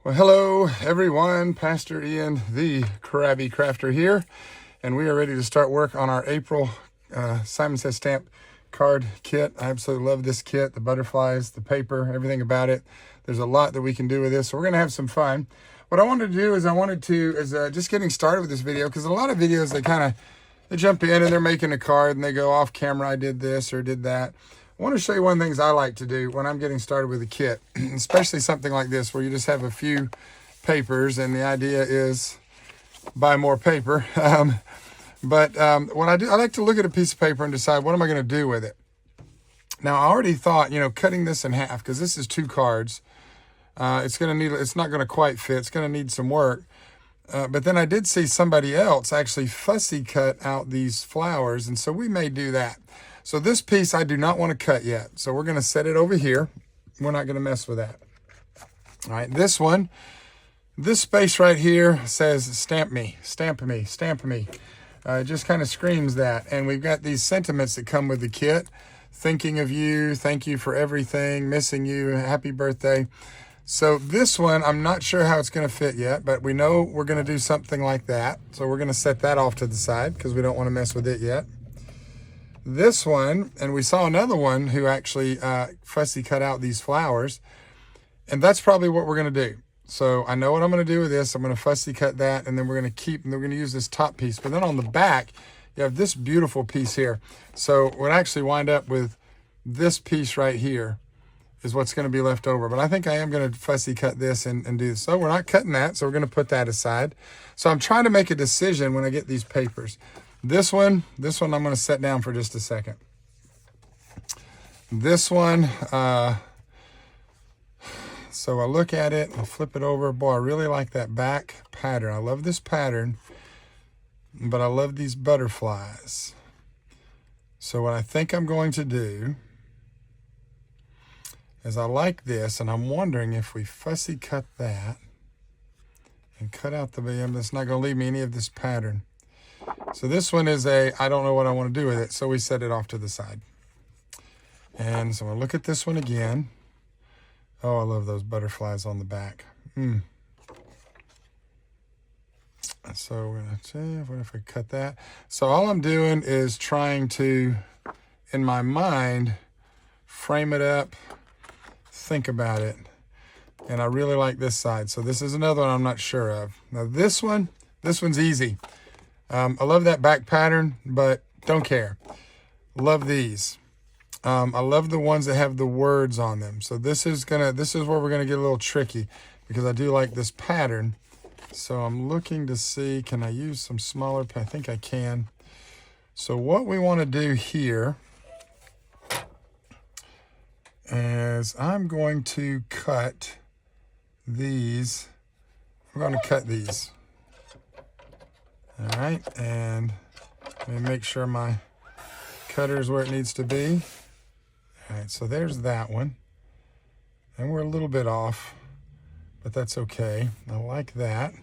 Well, hello everyone, Pastor Ian, the Krabby Crafter here, and we are ready to start work on our April Simon Says Stamp card kit. I absolutely love this kit, the butterflies, the paper, everything about it. There's a lot that we can do with this, so we're gonna have some fun. What I wanted to do is just getting started with this video, because a lot of videos, they jump in and they're making a card and they go off camera, I did this or did that. I want to show you one of the things I like to do when I'm getting started with a kit, especially something like this where you just have a few papers and the idea is buy more paper. What I do, I like to look at a piece of paper and decide what am I going to do with it. Now I already thought, cutting this in half, because this is 2 cards, it's not going to quite fit. It's going to need some work. But then I did see somebody else actually fussy cut out these flowers, and so we may do that. So this piece I do not want to cut yet. So we're going to set it over here. We're not going to mess with that. All right, this space right here says stamp me, stamp me, stamp me. It just kind of screams that. And we've got these sentiments that come with the kit. Thinking of you, thank you for everything, missing you, happy birthday. So this one, I'm not sure how it's going to fit yet, but we know we're going to do something like that. So we're going to set that off to the side because we don't want to mess with it yet. This one, and we saw another one who actually fussy cut out these flowers, and that's probably what we're going to do. So I know what I'm going to do with this. I'm going to fussy cut that, and then we're going to use this top piece. But then on the back, you have this beautiful piece here. So we'll actually wind up with this piece right here is what's going to be left over. But I think I am going to fussy cut this and do this. So we're not cutting that, so we're going to put that aside. So I'm trying to make a decision when I get these papers. This one I'm going to set down for just a second. This one, so I look at it, I flip it over. Boy, I really like that back pattern. I love this pattern, but I love these butterflies. So what I think I'm going to do is I like this, and I'm wondering if we fussy cut that and cut out the bottom. That's not going to leave me any of this pattern. So this one is I don't know what I want to do with it, so we set it off to the side. And so I'll look at this one again. Oh, I love those butterflies on the back. So we're going to see, what if I cut that? So all I'm doing is trying to, in my mind, frame it up, think about it. And I really like this side. So this is another one I'm not sure of. Now this one's easy. I love that back pattern, but don't care. Love these. I love the ones that have the words on them. So this is where we're gonna get a little tricky, because I do like this pattern. So I'm looking to see, can I use some smaller? I think I can. So what we want to do here is I'm going to cut these. I'm going to cut these. All right, and let me make sure my cutter is where it needs to be. All right, so there's that one. And we're a little bit off, but that's okay. I like that.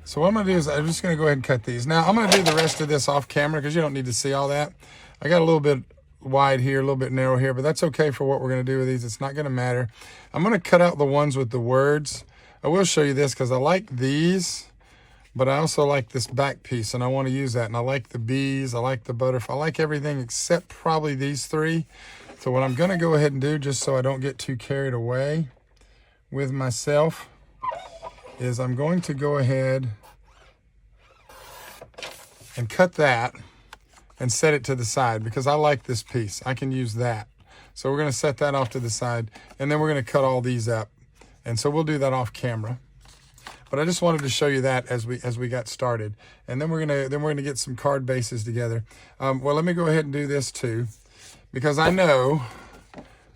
So what I'm gonna do is I'm just gonna go ahead and cut these. Now I'm gonna do the rest of this off camera because you don't need to see all that. I got a little bit wide here, a little bit narrow here, but that's okay for what we're gonna do with these. It's not gonna matter. I'm gonna cut out the ones with the words. I will show you this because I like these, but I also like this back piece, and I want to use that. And I like the bees, I like the butterfly, I like everything except probably these 3. So what I'm going to go ahead and do, just so I don't get too carried away with myself, is I'm going to go ahead and cut that and set it to the side, because I like this piece. I can use that. So we're going to set that off to the side, and then we're going to cut all these up. And so we'll do that off camera. But I just wanted to show you that as we got started, and then we're gonna get some card bases together. Well, let me go ahead and do this too, because I know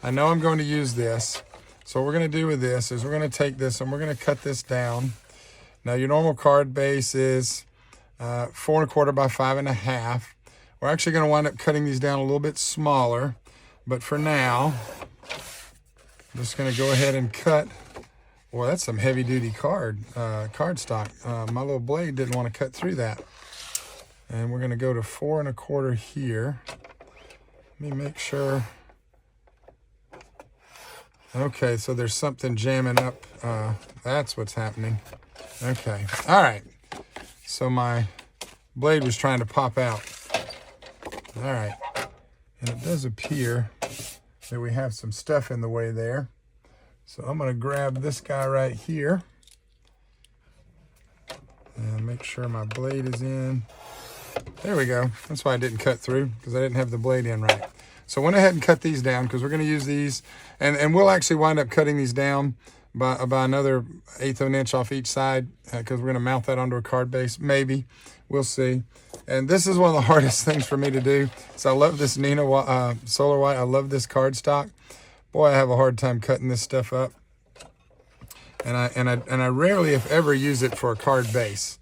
I'm going to use this. So what we're gonna do with this is we're gonna take this and we're gonna cut this down. Now your normal card base is 4 1/4 by 5 1/2. We're actually gonna wind up cutting these down a little bit smaller, but for now, I'm just gonna go ahead and cut. Well, that's some heavy-duty cardstock. My little blade didn't want to cut through that. And we're going to go to 4 1/4 here. Let me make sure Okay, so there's something jamming up. That's what's happening. Okay, all right. So my blade was trying to pop out. All right, and it does appear that we have some stuff in the way there. So I'm gonna grab this guy right here and make sure my blade is in. There we go. That's why I didn't cut through, because I didn't have the blade in right. So I went ahead and cut these down because we're going to use these, and we'll actually wind up cutting these down by another 1/8 of an inch off each side, because we're going to mount that onto a card base. Maybe. We'll see. And this is one of the hardest things for me to do. So I love this Neenah Solar White. I love this cardstock. Boy, I have a hard time cutting this stuff up. And I rarely, if ever, use it for a card base.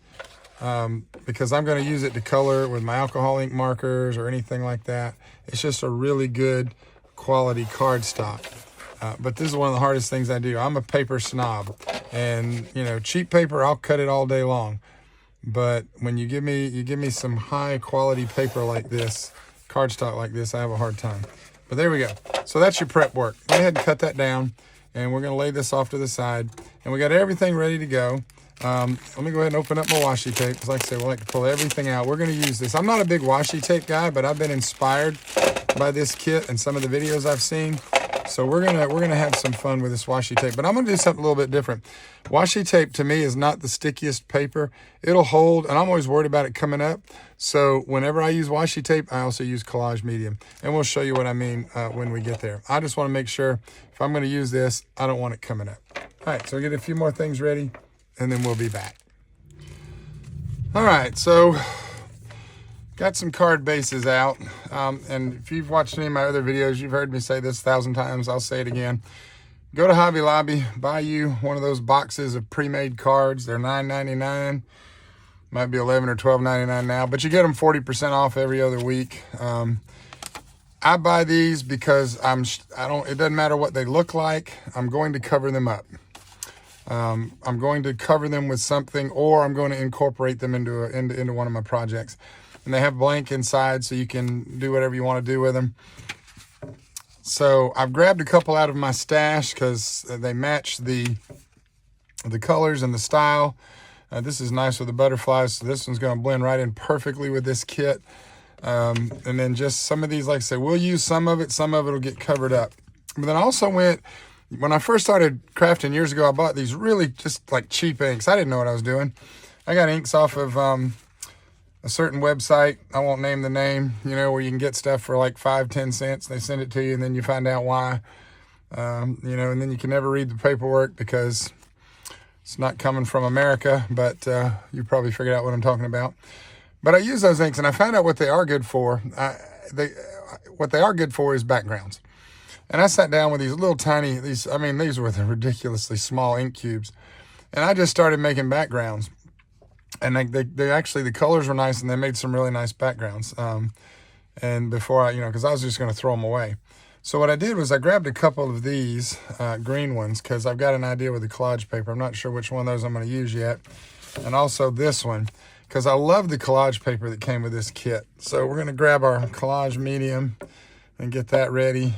Because I'm going to use it to color with my alcohol ink markers or anything like that. It's just a really good quality cardstock. But this is one of the hardest things I do. I'm a paper snob, and you know, cheap paper, I'll cut it all day long. But when you give me some high quality paper like this, cardstock like this, I have a hard time. But there we go. So that's your prep work. Go ahead and cut that down, and we're going to lay this off to the side, and we got everything ready to go. Let me go ahead and open up my washi tape, because like I said, we like to pull everything out. We're going to use this. I'm not a big washi tape guy, but I've been inspired by this kit and some of the videos I've seen. So we're gonna have some fun with this washi tape. But I'm going to do something a little bit different. Washi tape to me is not the stickiest paper. It'll hold, and I'm always worried about it coming up. So whenever I use washi tape, I also use Collage Medium. And we'll show you what I mean when we get there. I just want to make sure if I'm going to use this, I don't want it coming up. All right, so we get a few more things ready, and then we'll be back. All right, so got some card bases out. And if you've watched any of my other videos, you've heard me say this 1,000 times. I'll say it again. Go to Hobby Lobby, buy you one of those boxes of pre-made cards. They're $9.99. Might be $11 or $12.99 now, but you get them 40% off every other week. I buy these because it doesn't matter what they look like. I'm going to cover them up. I'm going to cover them with something, or I'm going to incorporate them into one of my projects. And they have blank inside, so you can do whatever you want to do with them. So I've grabbed a couple out of my stash because they match the colors and the style. This is nice with the butterflies, so this one's going to blend right in perfectly with this kit. And then just some of these, like I said, we'll use some of it will get covered up. But then I also when I first started crafting years ago, I bought these really just like cheap inks. I didn't know what I was doing. I got inks off of a certain website. I won't name the name, where you can get stuff for like 5-10 cents. They send it to you, and then you find out why, and then you can never read the paperwork because it's not coming from America, but you probably figured out what I'm talking about. But I use those inks, and I found out what they are good for. What they are good for is backgrounds. And I sat down with these little tiny, these were the ridiculously small ink cubes, and I just started making backgrounds. And they actually, the colors were nice, and they made some really nice backgrounds. And before because I was just going to throw them away. So what I did was I grabbed a couple of these green ones, because I've got an idea with the collage paper. I'm not sure which one of those I'm going to use yet. And also this one, because I love the collage paper that came with this kit. So we're going to grab our collage medium and get that ready.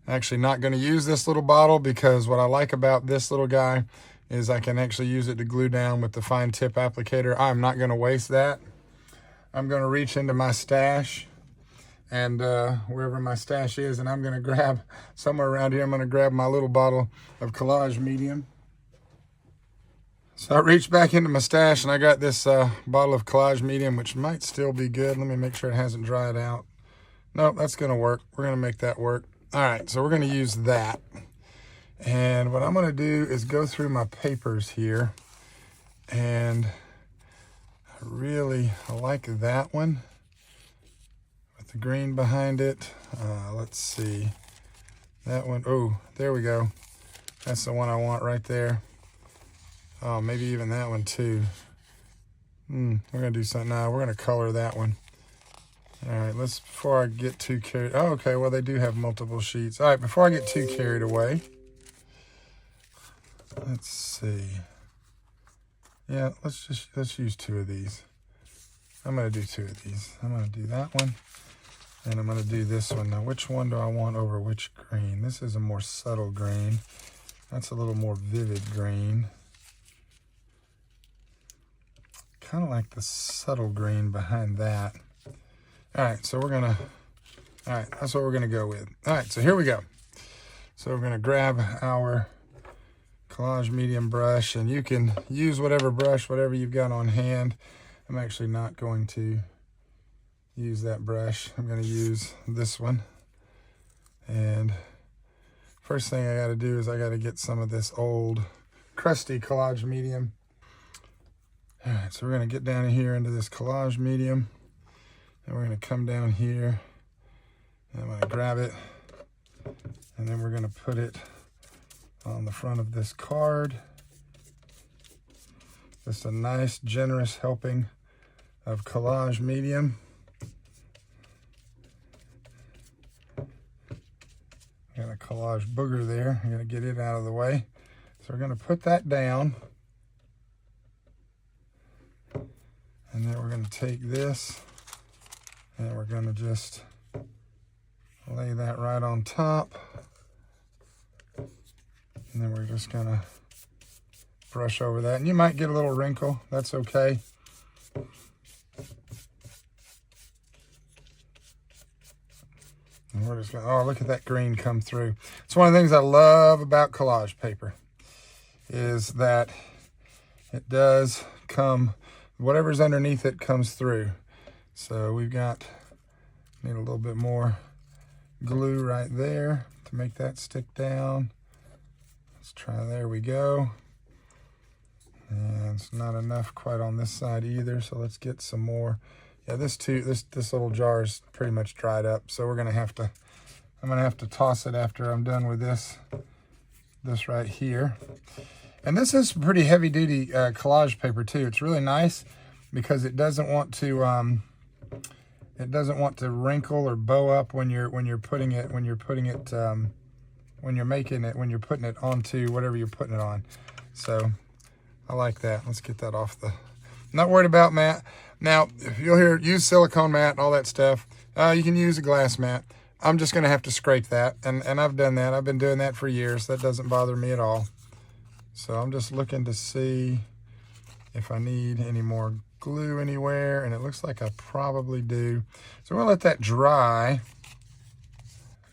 Actually not going to use this little bottle, because what I like about this little guy is I can actually use it to glue down with the fine tip applicator. I'm not going to waste that. I'm going to reach into my stash, and wherever my stash is, and I'm going to grab somewhere around here, I'm going to grab my little bottle of Collage Medium. So I reached back into my stash, and I got this bottle of Collage Medium, which might still be good. Let me make sure it hasn't dried out. Nope, that's going to work. We're going to make that work. All right, so we're going to use that. And what I'm going to do is go through my papers here, and I like that one with the green behind it. Let's see, that one. Oh, there we go. That's the one I want right there. Oh, maybe even that one too. We're going to do something now. We're going to color that one. All right, before I get too carried. Oh, okay, well, they do have multiple sheets. All right, before I get too carried away, let's see. Yeah, let's use 2 of these. I'm going to do 2 of these. I'm going to do that one, And I'm going to do this one. Now, which one do I want over which green? This is a more subtle green. That's a little more vivid green. Kind of like the subtle green behind that. All right, so that's what we're going to go with. All right, so here we go. So we're going to grab our Collage medium brush, and you can use whatever brush, whatever you've got on hand. I'm actually not going to use that brush. I'm going to use this one. And first thing I got to do is I got to get some of this old crusty Collage medium. All right, so we're going to get down here into this Collage medium, and we're going to come down here, and I'm going to grab it, and then we're going to put it on the front of this card. Just a nice, generous helping of Collage medium. Got a collage booger there. I'm going to get it out of the way. So we're going to put that down. And then we're going to take this and we're going to just lay that right on top. And then we're just going to brush over that. And you might get a little wrinkle. That's okay. And we're just going to, oh, look at that green come through. It's one of the things I love about collage paper is that it does come, whatever's underneath it comes through. So we've got, need a little bit more glue right there to make that stick down. Let's try, there we go. And it's not enough quite on this side either, so let's get some more. Yeah, this little jar is pretty much dried up, so I'm gonna have to toss it after I'm done with this right here. And this is pretty heavy duty collage paper too. It's really nice because it doesn't want to wrinkle or bow up when you're putting it onto whatever you're putting it on. So I like that. Let's get that off the, I'm not worried about mat. Now, if you'll hear, use silicone mat and all that stuff, you can use a glass mat. I'm just going to have to scrape that, and I've done that. I've been doing that for years. That doesn't bother me at all. So I'm just looking to see if I need any more glue anywhere, and it looks like I probably do. So we'll let that dry.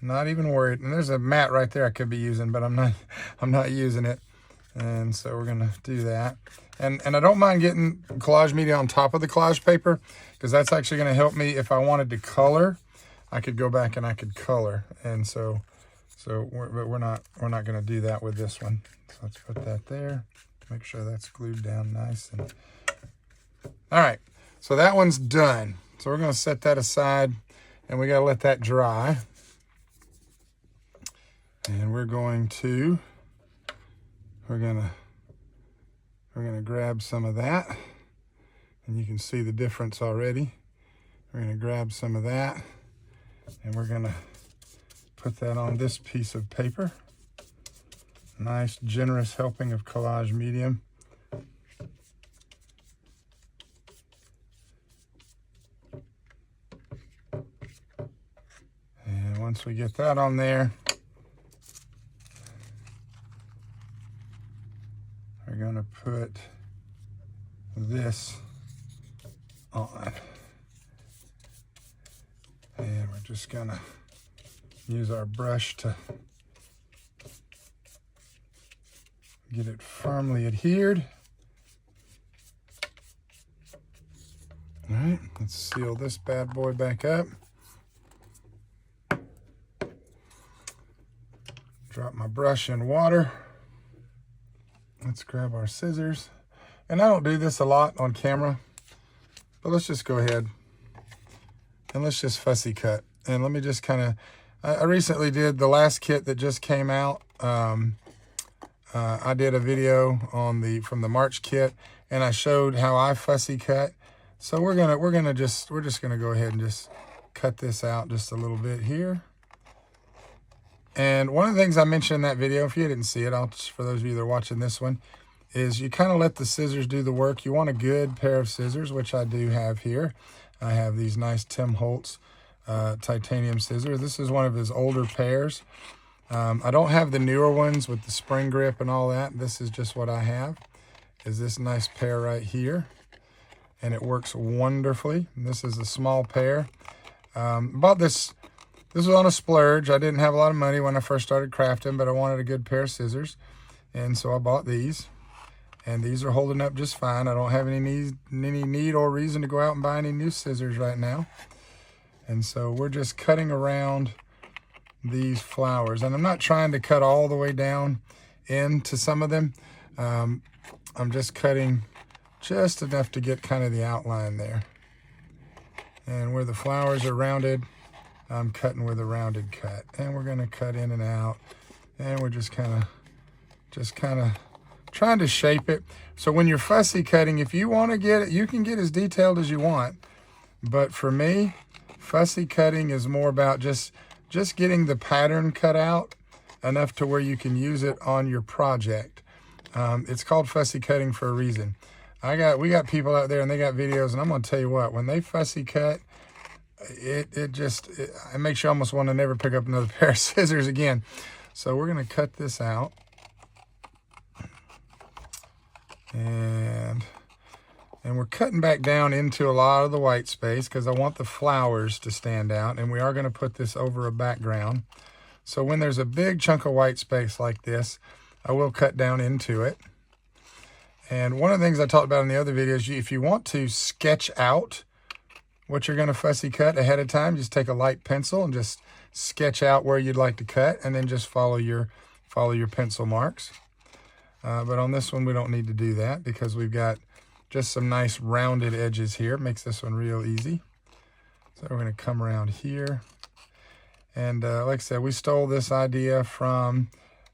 Not even worried. And there's a mat right there I could be using, but I'm not using it. And so we're going to do that. And I don't mind getting collage media on top of the collage paper, because that's actually going to help me if I wanted to color. I could go back and I could color. And so we're not going to do that with this one. So let's put that there. Make sure that's glued down nice. And all right, so that one's done. So we're going to set that aside, and we got to let that dry. And we're going to grab some of that, and you can see the difference already. We're going to grab some of that, and we're going to put that on this piece of paper. Nice, generous helping of collage medium. And once we get that on there, we're going to put this on. And we're just going to use our brush to get it firmly adhered. All right, let's seal this bad boy back up. Drop my brush in water. Let's grab our scissors. And I don't do this a lot on camera, but let's just go ahead and let's just fussy cut. And let me just kind of, I recently did the last kit that just came out. I did a video on from the March kit, and I showed how I fussy cut. So we're just gonna go ahead and just cut this out just a little bit here. And one of the things I mentioned in that video, if you didn't see it, for those of you that are watching this one, is you kind of let the scissors do the work. You want a good pair of scissors, which I do have here. I have these nice Tim Holtz titanium scissors. This is one of his older pairs. I don't have the newer ones with the spring grip and all that. This is just what I have, is this nice pair right here. And it works wonderfully. This is a small pair. Bought this was on a splurge. I didn't have a lot of money when I first started crafting, but I wanted a good pair of scissors. And so I bought these. And these are holding up just fine. I don't have any need or reason to go out and buy any new scissors right now. And so we're just cutting around these flowers. And I'm not trying to cut all the way down into some of them. I'm just cutting just enough to get kind of the outline there. And where the flowers are rounded, I'm cutting with a rounded cut. And we're going to cut in and out. And we're just kind of trying to shape it. So when you're fussy cutting, if you want to get it, you can get as detailed as you want. But for me, fussy cutting is more about just getting the pattern cut out enough to where you can use it on your project. It's called fussy cutting for a reason. We got people out there and they got videos, and I'm going to tell you what, when they fussy cut, it makes you almost want to never pick up another pair of scissors again. So we're going to cut this out. And we're cutting back down into a lot of the white space because I want the flowers to stand out, and we are going to put this over a background. So when there's a big chunk of white space like this, I will cut down into it. And one of the things I talked about in the other videos, if you want to sketch out what you're going to fussy cut ahead of time, just take a light pencil and just sketch out where you'd like to cut, and then just follow your pencil marks. But on this one, we don't need to do that because we've got just some nice rounded edges here. It makes this one real easy. So we're going to come around here. And like I said, we stole this idea from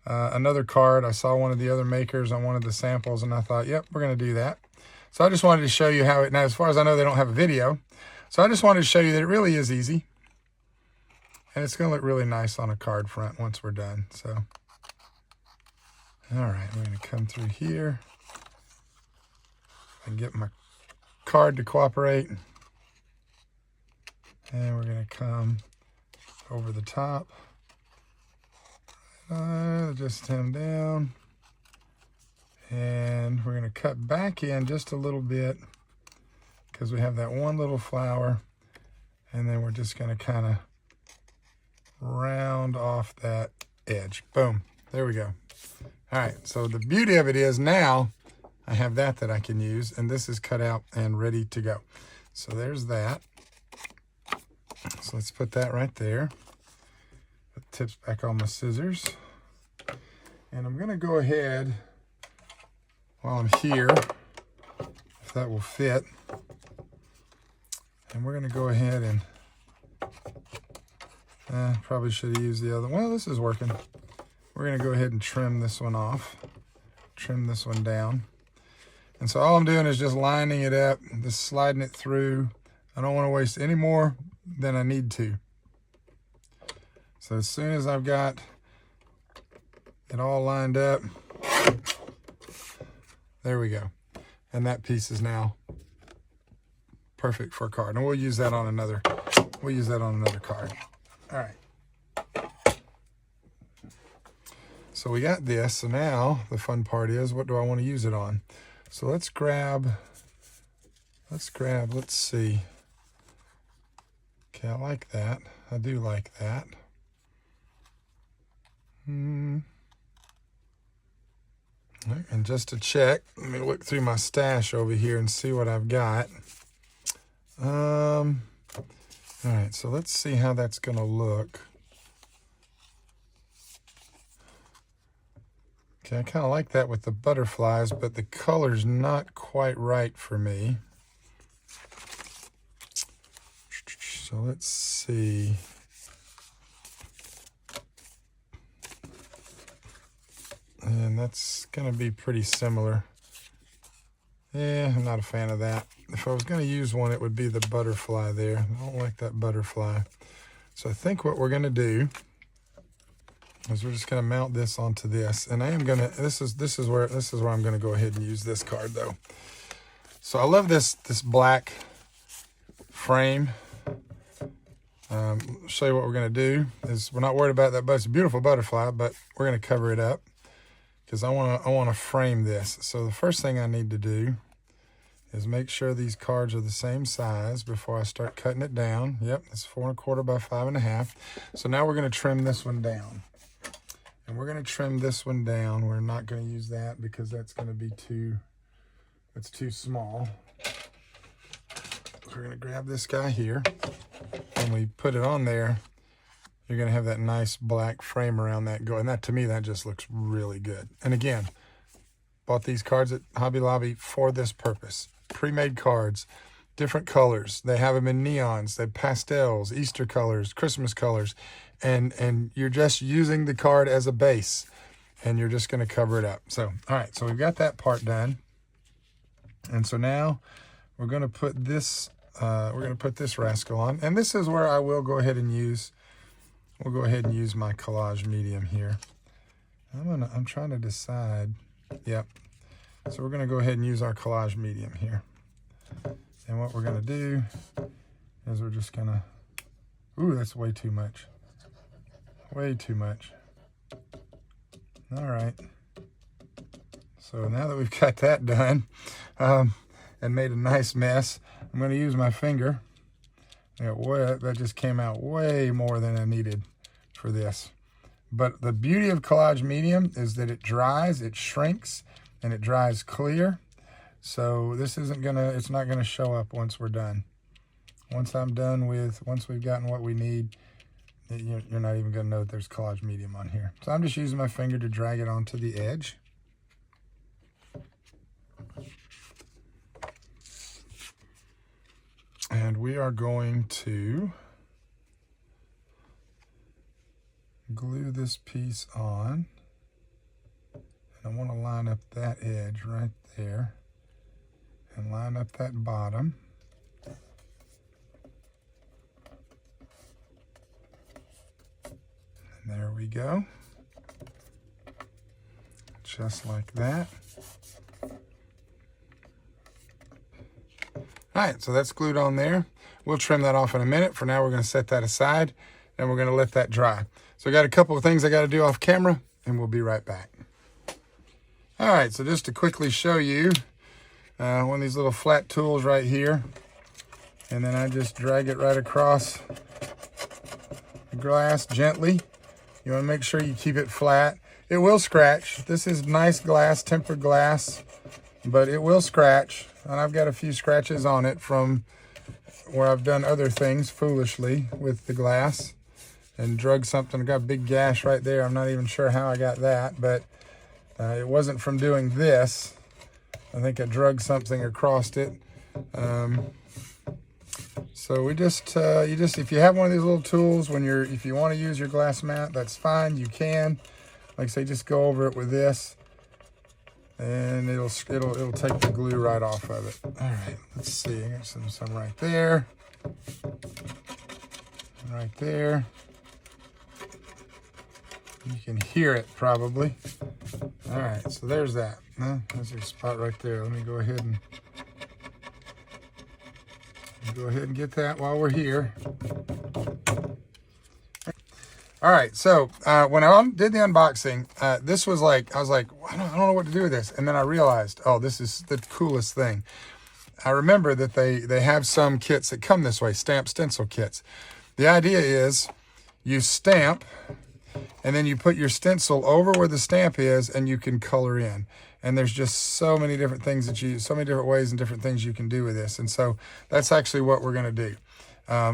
another card. I saw one of the other makers on one of the samples, and I thought, yep, we're going to do that. So I just wanted to show you how it, now as far as I know, they don't have a video. So I just wanted to show you that it really is easy. And it's going to look really nice on a card front once we're done. So, all right, we're going to come through here and get my card to cooperate. And we're going to come over the top. Just hem down. And we're going to cut back in just a little bit because we have that one little flower. And then we're just going to kind of round off that edge. Boom. There we go. All right. So the beauty of it is now I have that I can use, and this is cut out and ready to go. So there's that. So let's put that right there. Put the tips back on my scissors. And I'm going to go ahead while I'm here, if that will fit. And we're going to go ahead and probably should have used the other one. Well, this is working. We're going to go ahead and trim this one off. Trim this one down. And so all I'm doing is just lining it up, just sliding it through. I don't want to waste any more than I need to. So as soon as I've got it all lined up, there we go. And that piece is now perfect for a card. And we'll use that on another card. All right. So we got this. So now the fun part is, what do I want to use it on? So let's see. Okay, I like that. I do like that. And just to check, let me look through my stash over here and see what I've got. All right, so let's see how that's going to look. Okay, I kind of like that with the butterflies, but the color's not quite right for me. So let's see. And that's going to be pretty similar. Yeah, I'm not a fan of that. If I was going to use one, it would be the butterfly there. I don't like that butterfly. So I think what we're going to do is we're just going to mount this onto this. And I am going to, this is where I'm going to go ahead and use this card though. So I love this black frame. Show you what we're going to do is we're not worried about that, but it's a beautiful butterfly, but we're going to cover it up because I want to frame this. So the first thing I need to do is make sure these cards are the same size before I start cutting it down. Yep, it's 4 1/4 by 5 1/2. So now we're going to trim this one down. And we're going to trim this one down. We're not going to use that because that's going to be it's too small. So we're going to grab this guy here. When we put it on there, you're going to have that nice black frame around that go. And that, to me, that just looks really good. And again, bought these cards at Hobby Lobby for this purpose. Pre-made cards, different colors. They have them in neons, they have pastels, Easter colors, Christmas colors. And you're just using the card as a base. And you're just going to cover it up. So, all right, so we've got that part done. And so now we're going to put this rascal on, and this is where I will go ahead and use. We'll go ahead and use my collage medium here. I'm trying to decide. Yep. So we're going to go ahead and use our collage medium here. And what we're going to do is we're just going to. Ooh, that's way too much. Way too much. All right. So now that we've got that done and made a nice mess, I'm going to use my finger. That just came out way more than I needed for this. But the beauty of collage medium is that it dries, it shrinks, and it dries clear. So this it's not gonna show up once we're done. Once we've gotten what we need, you're not even gonna know that there's collage medium on here. So I'm just using my finger to drag it onto the edge. And we are going to glue this piece on. And I want to line up that edge right there and line up that bottom. And there we go. Just like that. All right, so that's glued on there. We'll trim that off in a minute. For now, we're going to set that aside, and we're going to let that dry. So I got a couple of things I got to do off camera, and we'll be right back. All right, so just to quickly show you, one of these little flat tools right here, and then I just drag it right across the glass gently. You want to make sure you keep it flat. It will scratch. This is nice glass, tempered glass, but it will scratch. And I've got a few scratches on it from where I've done other things foolishly with the glass and drug something. I got a big gash right there. I'm not even sure how I got that, but it wasn't from doing this. I think I drug something across it. So we just, if you have one of these little tools, if you want to use your glass mat, that's fine. You can, like I say, just go over it with this. And it'll take the glue right off of it. All right, let's see. I got some right there. Right there. You can hear it probably. All right, so there's that. There's your spot right there. Let me go ahead and get that while we're here. All right, so when I did the unboxing, this was like, I was like, I don't know what to do with this. And then I realized, oh, this is the coolest thing. I remember that they have some kits that come this way, stamp stencil kits. The idea is you stamp, and then you put your stencil over where the stamp is, and you can color in. And there's just so many different things so many different ways and different things you can do with this. And so that's actually what we're gonna do.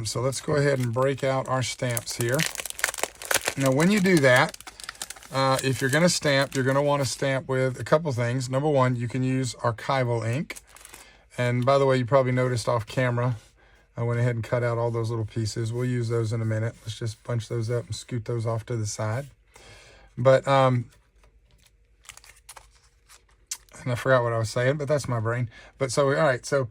So let's go ahead and break out our stamps here. Now, when you do that, if you're going to stamp, you're going to want to stamp with a couple things. Number one, you can use archival ink. And by the way, you probably noticed off camera, I went ahead and cut out all those little pieces. We'll use those in a minute. Let's just bunch those up and scoot those off to the side. But, and I forgot what I was saying, but that's my brain. But so, all right, so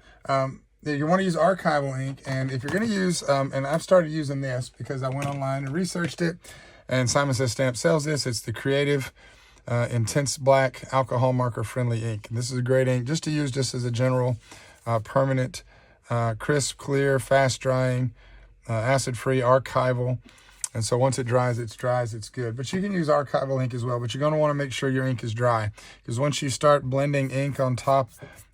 you want to use archival ink. And if you're going to use, and I've started using this because I went online and researched it. And Simon Says Stamp sells this. It's the Creative Intense Black Alcohol Marker Friendly ink. And this is a great ink just to use just as a general permanent, crisp, clear, fast drying acid-free, archival. And so once it dries, it's good. But you can use archival ink as well, but you're going to want to make sure your ink is dry. Because once you start blending ink on top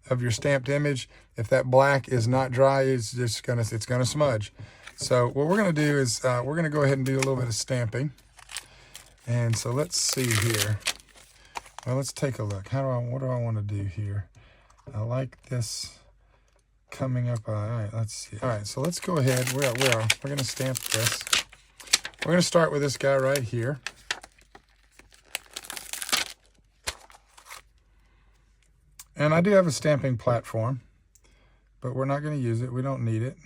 of your stamped image, if that black is not dry, it's going to smudge. So what we're going to do is we're going to go ahead and do a little bit of stamping. And so let's see here. Well, let's take a look. What do I want to do here? I like this coming up. All right, let's see. All right, so let's go ahead. We're going to stamp this. We're going to start with this guy right here. And I do have a stamping platform, but we're not going to use it. We don't need it.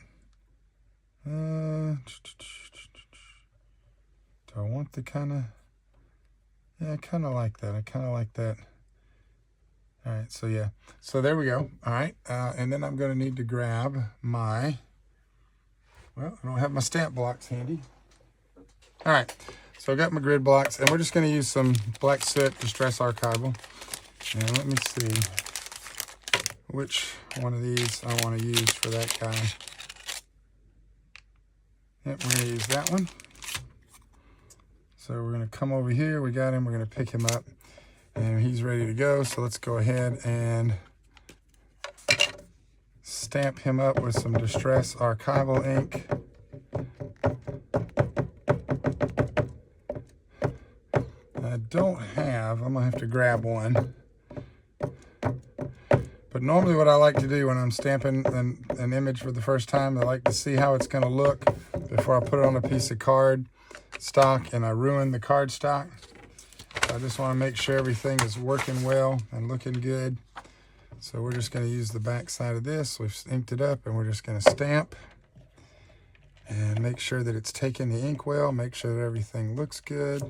Do I want the kind of... Yeah, I kind of like that. I kind of like that. All right, so yeah. So there we go. All right, and then I'm going to need to grab my... Well, I don't have my stamp blocks handy. All right, so I got my grid blocks, and we're just going to use some black soot Distress Archival. And let me see which one of these I want to use for that guy. Yep, we're going to use that one. So we're going to come over here. We got him. We're going to pick him up, and he's ready to go. So let's go ahead and stamp him up with some Distress Archival ink. I'm gonna have to grab one. But normally what I like to do when I'm stamping an image for the first time, I like to see how it's gonna look before I put it on a piece of card stock and I ruin the card stock. So I just wanna make sure everything is working well and looking good. So we're just gonna use the back side of this. We've inked it up and we're just gonna stamp and make sure that it's taking the ink well, make sure that everything looks good.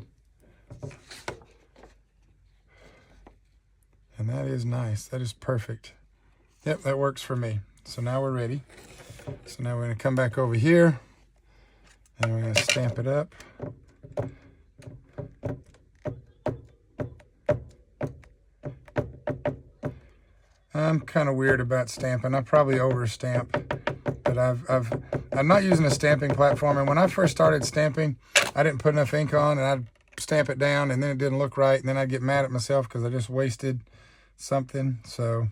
And that is nice. That is perfect. Yep, that works for me. So now we're ready. So now we're going to come back over here and we're going to stamp it up. I'm kind of weird about stamping. I probably overstamp, but I'm not using a stamping platform. And when I first started stamping, I didn't put enough ink on, and I'd stamp it down, and then it didn't look right, and then I'd get mad at myself because I just wasted something. So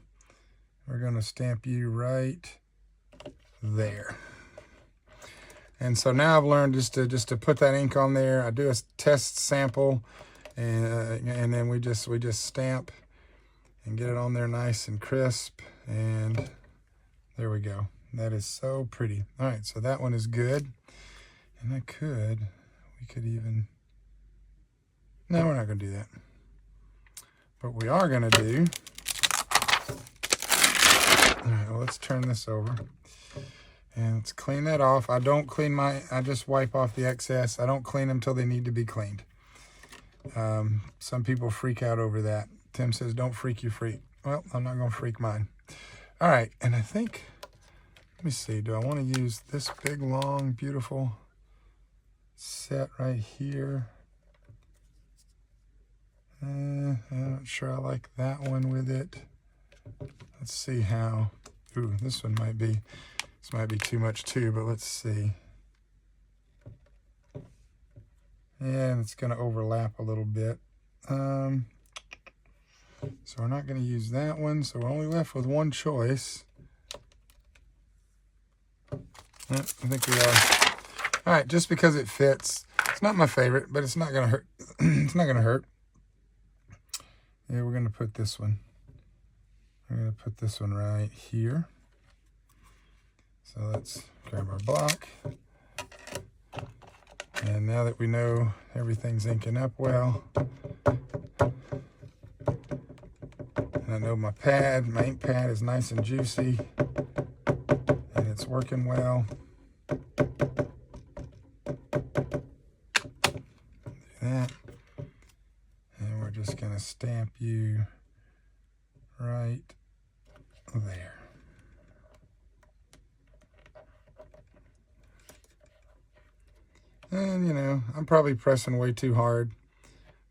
we're going to stamp you right there. And so now I've learned just to put that ink on there. I do a test sample, and then we just stamp and get it on there nice and crisp, and there we go. That is so pretty. All right, so that one is good. And we could even, no, we're not going to do that. But we are going to do, all right, well, let's turn this over. And let's clean that off. I don't clean I just wipe off the excess. I don't clean them till they need to be cleaned. Some people freak out over that. Tim says, don't freak, you freak. Well, I'm not going to freak mine. All right, and I think, let me see, do I want to use this big, long, beautiful set right here? I'm not sure I like that one with it. Let's see how, ooh, this might be too much too, but let's see. Yeah, it's going to overlap a little bit. So we're not going to use that one, so we're only left with one choice. I think we are. All right, just because it fits. It's not my favorite, but it's not going to hurt. It's not going to hurt. Yeah, we're going to put this one. We're going to put this one right here. So let's grab our block. And now that we know everything's inking up well, and I know my ink pad is nice and juicy, and it's working well. Do that. And we're just going to stamp you right there. And, you know, I'm probably pressing way too hard.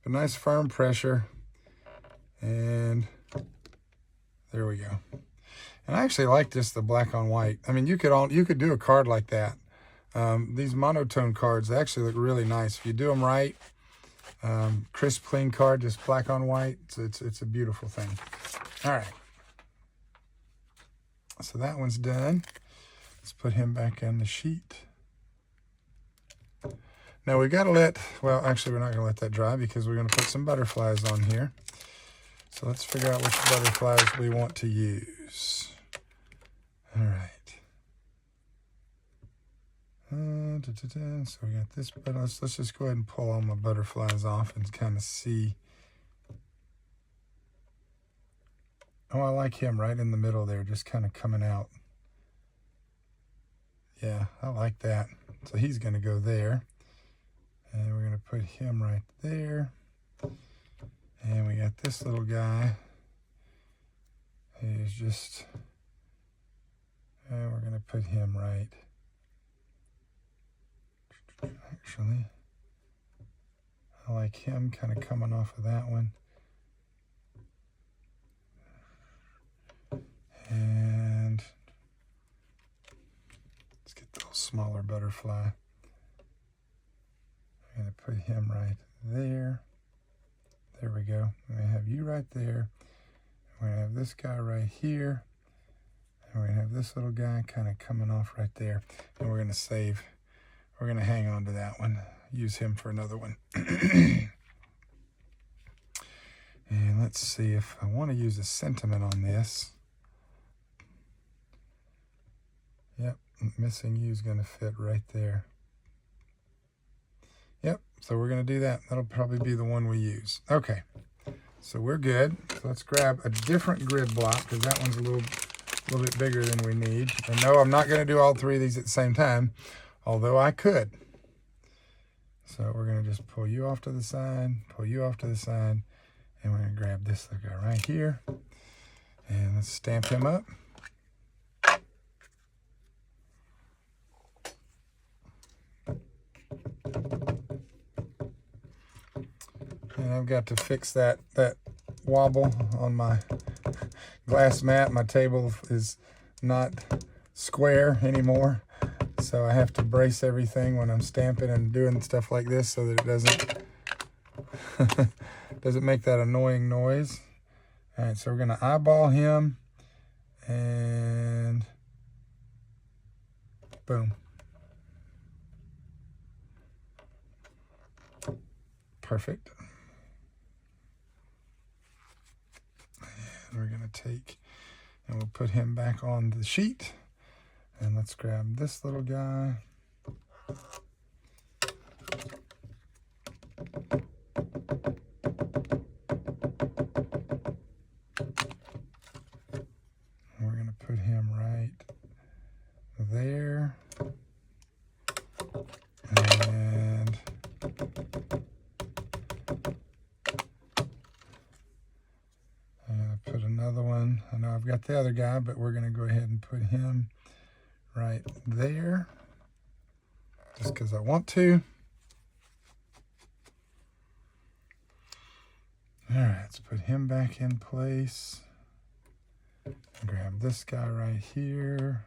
But nice firm pressure. And there we go. And I actually like this, the black on white. I mean, you could do a card like that These monotone cards, they actually look really nice. If you do them right, crisp, clean card, just black on white, it's a beautiful thing. All right. So that one's done. Let's put him back on the sheet. Now we got to let, well, actually we're not going to let that dry because we're going to put some butterflies on here. So let's figure out which butterflies we want to use. All right. So we got this, but let's just go ahead and pull all my butterflies off and kind of see. Oh, I like him right in the middle there, just kind of coming out. Yeah, I like that. So he's going to go there. And we're going to put him right there. And we got this little guy. He's just, and we're going to put him right. Actually, I like him kind of coming off of that one. And let's get the little smaller butterfly. I'm going to put him right there. There we go. I'm going to have you right there. We're going to have this guy right here. And we're going to have this little guy kind of coming off right there. And we're going to save. We're going to hang on to that one. Use him for another one. And let's see if I want to use a sentiment on this. Yep, missing you is going to fit right there. Yep, so we're going to do that. That'll probably be the one we use. Okay, so we're good. So let's grab a different grid block because that one's a little bit bigger than we need. And no, I'm not going to do all three of these at the same time, although I could. So we're going to just pull you off to the side, pull you off to the side, and we're going to grab this little guy right here. And let's stamp him up. And I've got to fix that wobble on my glass mat. My table is not square anymore, so I have to brace everything when I'm stamping and doing stuff like this so that it doesn't make that annoying noise. All right, so we're gonna eyeball him and boom. Perfect. And we're going to take and we'll put him back on the sheet. And let's grab this little guy. And we're going to put him right there. And put another one. I know I've got the other guy, but we're going to go ahead and put him right there just because I want to. All right, let's put him back in place. Grab this guy right here.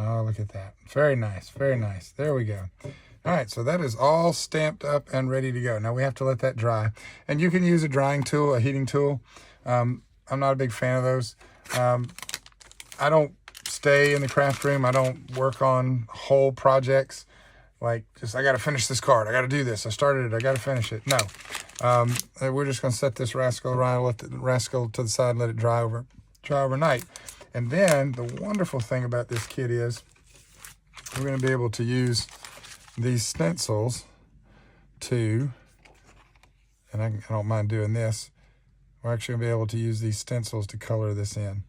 Oh, look at that. Very nice, very nice. There we go. All right, so that is all stamped up and ready to go. Now we have to let that dry. And you can use a drying tool, a heating tool. I'm not a big fan of those. I don't stay in the craft room. I don't work on whole projects. Like, just, I got to finish this card. I got to do this. I started it. I got to finish it. No. We're just going to set this rascal around, let the rascal to the side, let it dry overnight. And then the wonderful thing about this kit is we're going to be able to use these stencils to, and I don't mind doing this, we're actually going to be able to use these stencils to color this in.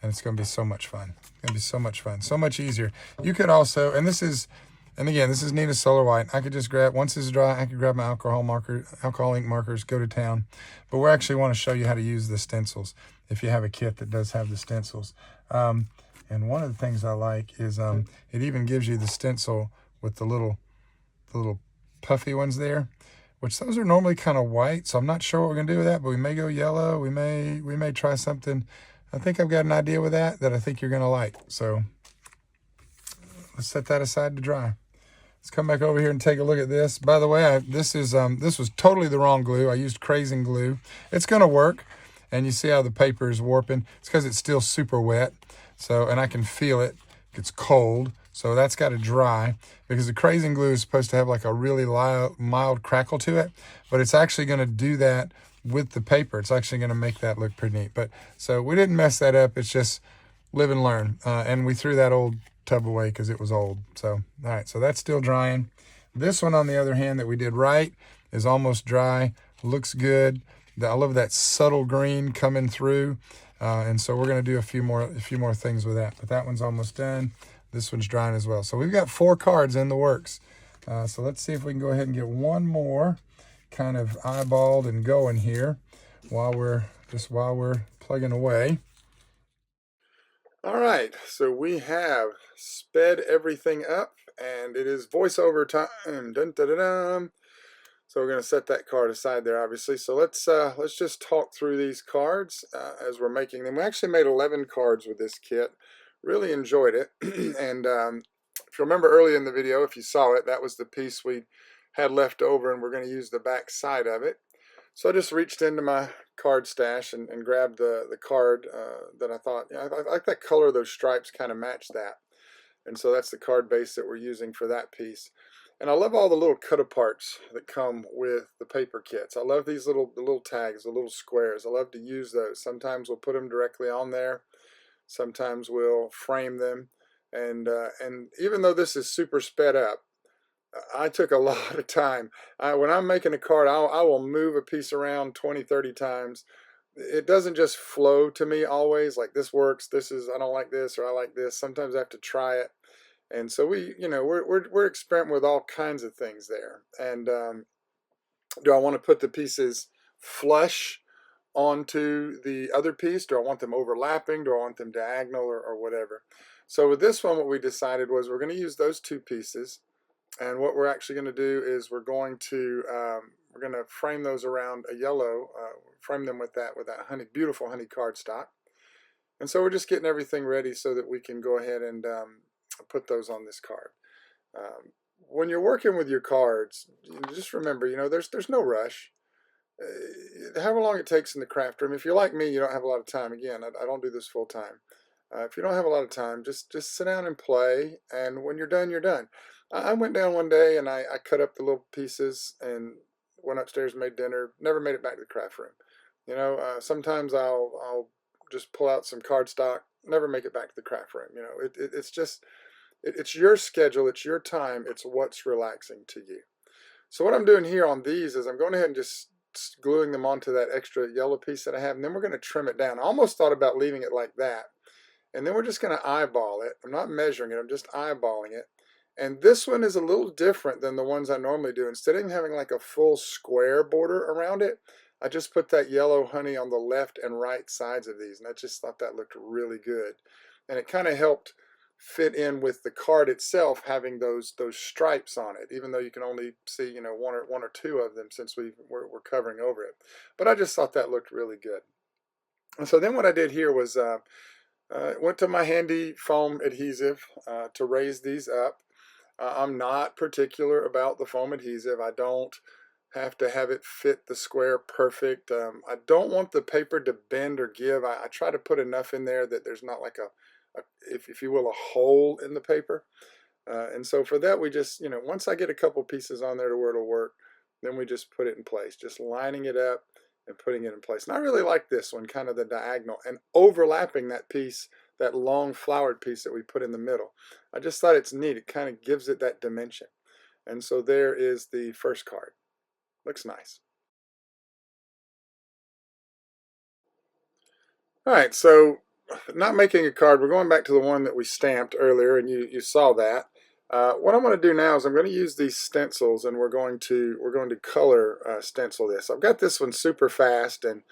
And it's going to be so much fun. It's going to be so much fun, so much easier. You could also, and this is And again, this is Nina's Solar White. I could just grab, once it's dry, I could grab my alcohol ink markers, go to town. But we actually want to show you how to use the stencils if you have a kit that does have the stencils. And one of the things I like is it even gives you the stencil with the little puffy ones there, which those are normally kind of white. So I'm not sure what we're gonna do with that, but we may go yellow. We may try something. I think I've got an idea with that I think you're gonna like. So let's set that aside to dry. Let's come back over here and take a look at this. By the way, this was totally the wrong glue. I used crazing glue. It's gonna work, and you see how the paper is warping. It's because it's still super wet. So, and I can feel it. It's cold, so that's got to dry, because the crazing glue is supposed to have like a really mild crackle to it, but it's actually going to do that with the paper. It's actually going to make that look pretty neat. But so we didn't mess that up. It's just live and learn. And we threw that old tub away because it was old. So, all right, so that's still drying. This one, on the other hand, that we did right is almost dry. Looks good. I love that subtle green coming through. And so we're going to do a few more things with that. But that one's almost done. This one's drying as well. So we've got 4 cards in the works. So let's see if we can go ahead and get one more kind of eyeballed and going here while we're plugging away. All right, so we have sped everything up, and it is voiceover time. Dun, dun, dun, dun. So we're going to set that card aside there, obviously. So let's just talk through these cards as we're making them. We actually made 11 cards with this kit. Really enjoyed it. And if you remember early in the video, if you saw it, that was the piece we had left over, and we're going to use the back side of it. So I just reached into my card stash and grabbed the card that I thought, I like that color. Those stripes kind of match that. And so that's the card base that we're using for that piece. And I love all the little cut-aparts that come with the paper kits. I love these little tags, the little squares. I love to use those. Sometimes we'll put them directly on there. Sometimes we'll frame them. And even though this is super sped up, I took a lot of time. When I'm making a card, I will move a piece around 20, 30 times. It doesn't just flow to me always, like this works, I don't like this, or I like this. Sometimes I have to try it. And so we're experimenting with all kinds of things there. And do I want to put the pieces flush onto the other piece? Do I want them overlapping? Do I want them diagonal, or whatever? So with this one, what we decided was we're going to use those 2 pieces. And what we're actually going to do is we're going to frame those around a yellow, frame them with that beautiful honey cardstock. And so we're just getting everything ready so that we can go ahead and put those on this card. When you're working with your cards, just remember, there's no rush. However long it takes in the craft room. If you're like me, you don't have a lot of time. Again, I don't do this full time. If you don't have a lot of time, just sit down and play. And when you're done, you're done. I went down one day and I cut up the little pieces and went upstairs and made dinner. Never made it back to the craft room. Sometimes I'll just pull out some cardstock. Never make it back to the craft room. It's your schedule, it's your time, it's what's relaxing to you. So what I'm doing here on these is I'm going ahead and just gluing them onto that extra yellow piece that I have, and then we're going to trim it down. I almost thought about leaving it like that, and then we're just going to eyeball it. I'm not measuring it, I'm just eyeballing it. And this one is a little different than the ones I normally do. Instead of having like a full square border around it, I just put that yellow honey on the left and right sides of these, and I just thought that looked really good. And it kind of helped fit in with the card itself having those stripes on it, even though you can only see one or 2 of them since we're covering over it. But I just thought that looked really good. And so then what I did here was went to my handy foam adhesive to raise these up. I'm not particular about the foam adhesive. I don't have to have it fit the square perfect. I don't want the paper to bend or give. I try to put enough in there that there's not like if you will, a hole in the paper. And so for that, we just, once I get a couple pieces on there to where it'll work, then we just put it in place, just lining it up and putting it in place. And I really like this one, kind of the diagonal, and overlapping that piece, that long flowered piece that we put in the middle. I just thought it's neat. It kind of gives it that dimension. And so there is the first card. Looks nice. All right, so not making a card, we're going back to the one that we stamped earlier, and you saw that. What I'm going to do now is I'm going to use these stencils, and we're going to color stencil this. I've got this one super fast, and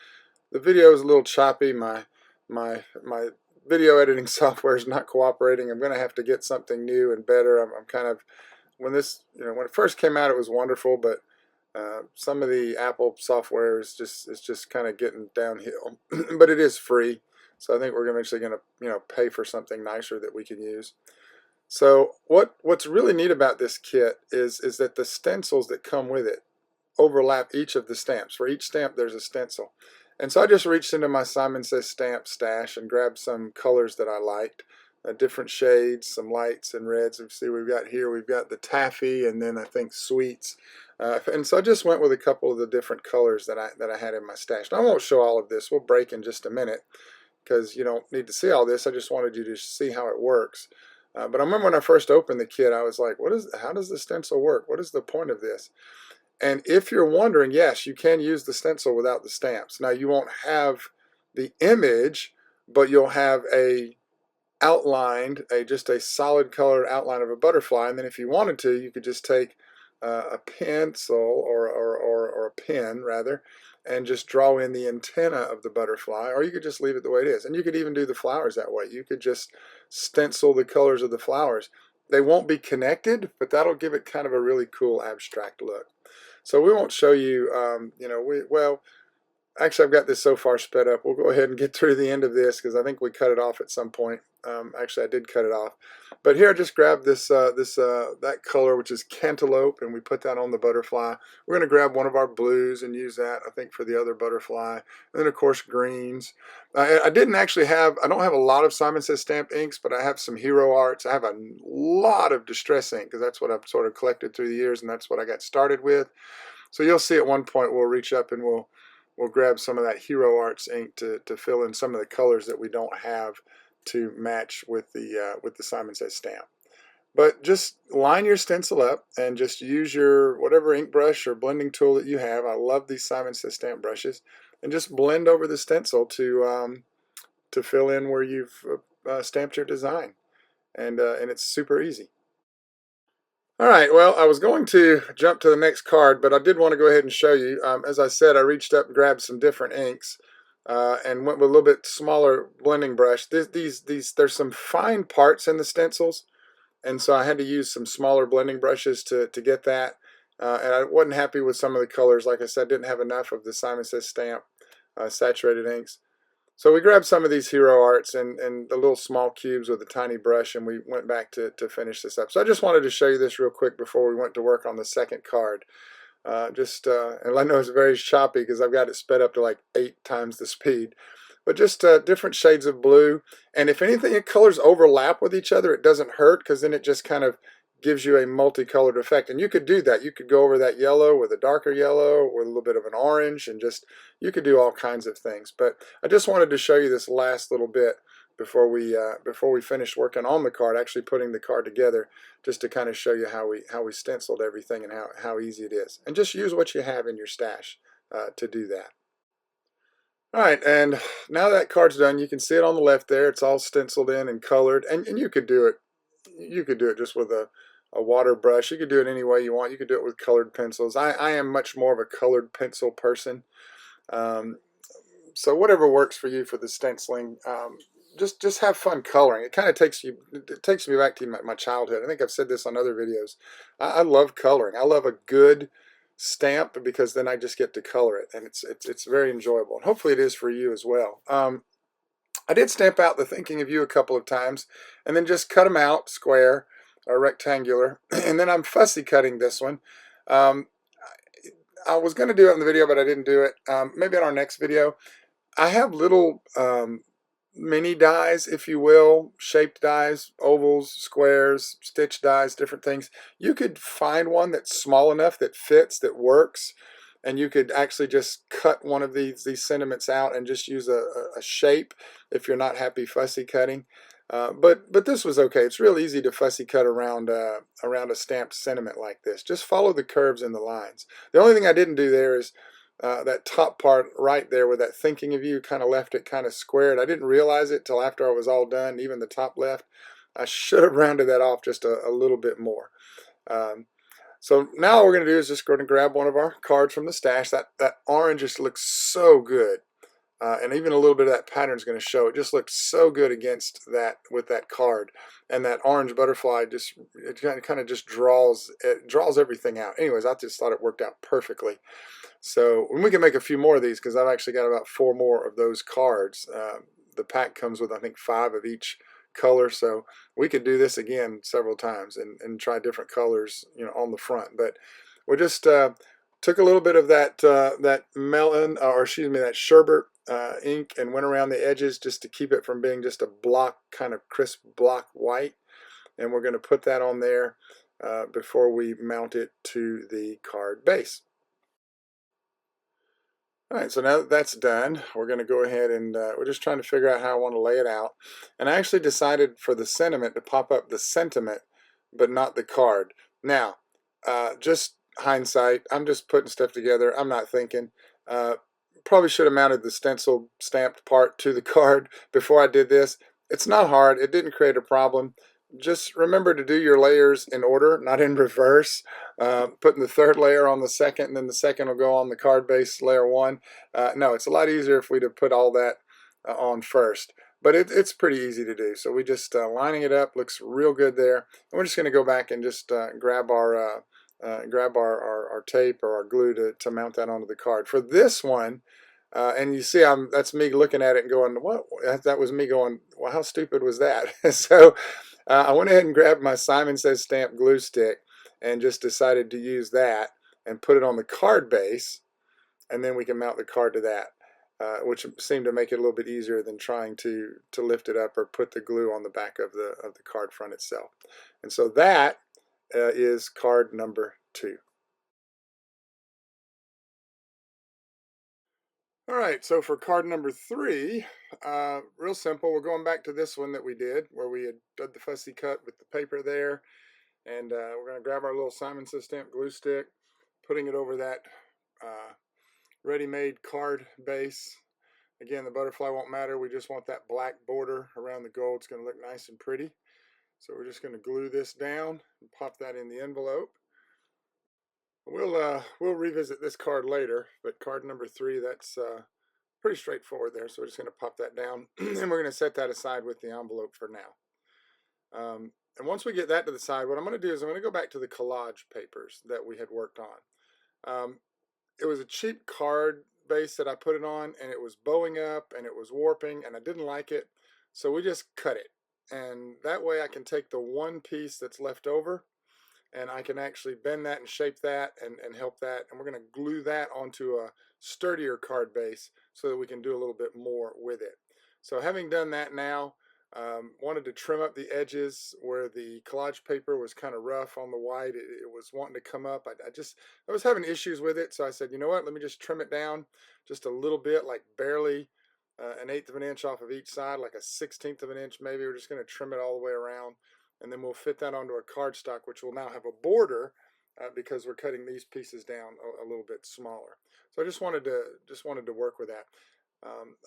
the video is a little choppy. My video editing software is not cooperating. I'm going to have to get something new and better. I'm kind of, when this, when it first came out, it was wonderful, but some of the Apple software is just kind of getting downhill. But it is free, so I think we're eventually going to pay for something nicer that we can use. So what's really neat about this kit is that the stencils that come with it overlap each of the stamps. For each stamp there's a stencil. And so I just reached into my Simon Says Stamp stash and grabbed some colors that I liked, different shades, some lights and reds. You see, we've got the taffy, and then I think sweets. And so I just went with a couple of the different colors that I had in my stash. Now I won't show all of this. We'll break in just a minute because you don't need to see all this. I just wanted you to see how it works. But I remember when I first opened the kit, I was like, how does the stencil work? What is the point of this? And if you're wondering, yes, you can use the stencil without the stamps. Now, you won't have the image, but you'll have just a solid colored outline of a butterfly. And then if you wanted to, you could just take a pencil or a pen, rather, and just draw in the antenna of the butterfly, or you could just leave it the way it is. And you could even do the flowers that way. You could just stencil the colors of the flowers. They won't be connected, but that'll give it kind of a really cool abstract look. So we won't show you, actually I've got this so far sped up. We'll go ahead and get through the end of this because I think we cut it off at some point. Actually, I did cut it off. But here I just grabbed that color, which is cantaloupe, and we put that on the butterfly. We're going to grab one of our blues and use that, I think, for the other butterfly. And then, of course, greens. I don't have a lot of Simon Says Stamp inks, but I have some Hero Arts. I have a lot of Distress ink because that's what I've sort of collected through the years, and that's what I got started with. So you'll see at one point we'll reach up and we'll grab some of that Hero Arts ink to fill in some of the colors that we don't have to match with the Simon Says Stamp. But just line your stencil up and just use your whatever ink brush or blending tool that you have. I love these Simon Says Stamp brushes, and just blend over the stencil to fill in where you've stamped your design, and it's super easy. All right, well, I was going to jump to the next card, but I did want to go ahead and show you. As I said, I reached up and grabbed some different inks and went with a little bit smaller blending brush. There's some fine parts in the stencils, and so I had to use some smaller blending brushes to get that. And I wasn't happy with some of the colors. Like I said, didn't have enough of the Simon Says Stamp saturated inks. So we grabbed some of these Hero Arts and the little small cubes with a tiny brush, and we went back to finish this up. So I just wanted to show you this real quick before we went to work on the second card. And I know it's very choppy because I've got it sped up to like 8 times the speed. But just different shades of blue. And if anything, the colors overlap with each other, it doesn't hurt because then it just kind of gives you a multicolored effect. And you could do that. You could go over that yellow with a darker yellow or a little bit of an orange, and you could do all kinds of things. But I just wanted to show you this last little bit before we finish working on the card, actually putting the card together, just to kind of show you how we stenciled everything and how easy it is. And just use what you have in your stash to do that. All right, and now that card's done, you can see it on the left there. It's all stenciled in and colored, and you could do it. You could do it just with a water brush. You could do it any way you want. You could do it with colored pencils. I am much more of a colored pencil person. So whatever works for you for the stenciling, just have fun coloring. It kind of takes me back to my childhood. I think I've said this on other videos. I love coloring. I love a good stamp because then I just get to color it, and it's very enjoyable. And hopefully it is for you as well. I did stamp out the Thinking of You a couple of times, and then just cut them out square or rectangular, and then I'm fussy cutting this one. I was going to do it in the video, but I didn't do it. Maybe in our next video. I have little mini dies, if you will, shaped dies, ovals, squares, stitch dies, different things. You could find one that's small enough that fits, that works, and you could actually just cut one of these sentiments out and just use a shape if you're not happy fussy cutting. But this was okay. It's real easy to fussy cut around a stamped sentiment like this. Just follow the curves and the lines. The only thing I didn't do there is that top part right there with that Thinking of You, kind of left it kind of squared. I didn't realize it till after I was all done, even the top left. I should have rounded that off just a little bit more. Um, so now what we're going to do is just going to grab one of our cards from the stash. That orange just looks so good. And even a little bit of that pattern is going to show. It just looks so good against that with that card, and that orange butterfly just it kind of just draws everything out. Anyways, I just thought it worked out perfectly. So we can make a few more of these because I've actually got about 4 more of those cards. The pack comes with I think 5 of each color, so we could do this again several times and try different colors, on the front. But we just took a little bit of that melon, or excuse me, that sherbet ink, and went around the edges just to keep it from being just a block, kind of crisp block white. And we're going to put that on there before we mount it to the card base. All right, so now that that's done, we're going to go ahead and we're just trying to figure out how I want to lay it out. And I actually decided for the sentiment to pop up the sentiment, but not the card. Now, just hindsight, I'm just putting stuff together. I'm not thinking. Probably should have mounted the stencil stamped part to the card before I did this. It's not hard. It didn't create a problem. Just remember to do your layers in order, not in reverse. Putting the third layer on the second, and then the second will go on the card base layer 1. No, it's a lot easier if we'd have put all that on first. But it's pretty easy to do. So we just lining it up, looks real good there. And we're just going to go back and just grab our tape or our glue to mount that onto the card. For this one, and you see, that's me looking at it and going, what? That was me going, well, how stupid was that? So I went ahead and grabbed my Simon Says Stamp glue stick and just decided to use that and put it on the card base, and then we can mount the card to that, which seemed to make it a little bit easier than trying to lift it up or put the glue on the back of the card front itself. And so that is card number 2. All right, so for card number 3, real simple. We're going back to this one that we did, where we had done the fussy cut with the paper there, and we're going to grab our little Simon Says Stamp glue stick, putting it over that ready-made card base. Again, the butterfly won't matter. We just want that black border around the gold. It's going to look nice and pretty. So we're just going to glue this down and pop that in the envelope. We'll revisit this card later, but card number 3, that's pretty straightforward there. So we're just going to pop that down, and we're going to set that aside with the envelope for now. And once we get that to the side, what I'm going to do is I'm going to go back to the collage papers that we had worked on. It was a cheap card base that I put it on, and it was bowing up and it was warping, and I didn't like it. So we just cut it, and that way I can take the one piece that's left over, and I can actually bend that and shape that and help that. And we're going to glue that onto a sturdier card base so that we can do a little bit more with it. So having done that now, wanted to trim up the edges where the collage paper was kind of rough on the white. It was wanting to come up. I was having issues with it, so I said, you know what, let me just trim it down just a little bit, like barely an 1/8 of an inch off of each side, like a 1/16 of an inch maybe. We're just going to trim it all the way around, and then we'll fit that onto a cardstock, which will now have a border because we're cutting these pieces down a little bit smaller. So I just wanted to work with that.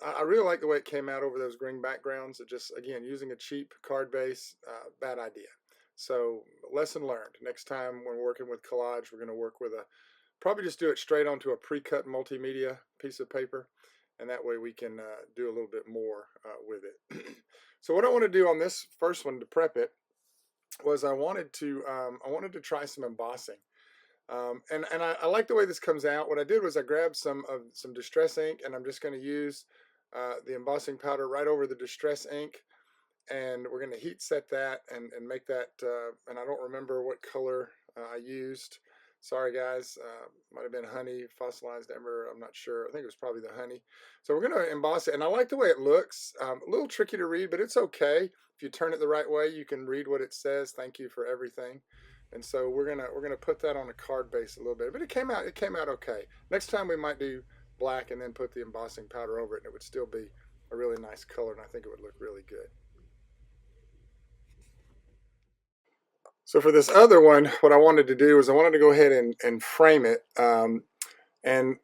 I really like the way it came out over those green backgrounds. It just, again, using a cheap card base, bad idea. So lesson learned. Next time when we're working with collage, we're going to work with probably just do it straight onto a pre-cut multimedia piece of paper, and that way we can do a little bit more with it. So what I want to do on this first one to prep it was I wanted to try some embossing. And I like the way this comes out. What I did was I grabbed some distress ink, and I'm just going to use the embossing powder right over the distress ink, and we're going to heat set that and make that. And I don't remember what color I used. Sorry guys, might have been honey, fossilized ember. I'm not sure. I think it was probably the honey. So we're going to emboss it, and I like the way it looks. A little tricky to read, but it's okay. If you turn it the right way, you can read what it says. Thank you for everything. And so we're gonna put that on a card base a little bit, but it came out okay. Next time we might do black and then put the embossing powder over it, and it would still be a really nice color, and I think it would look really good. So for this other one, what I wanted to do is I wanted to go ahead and frame it. And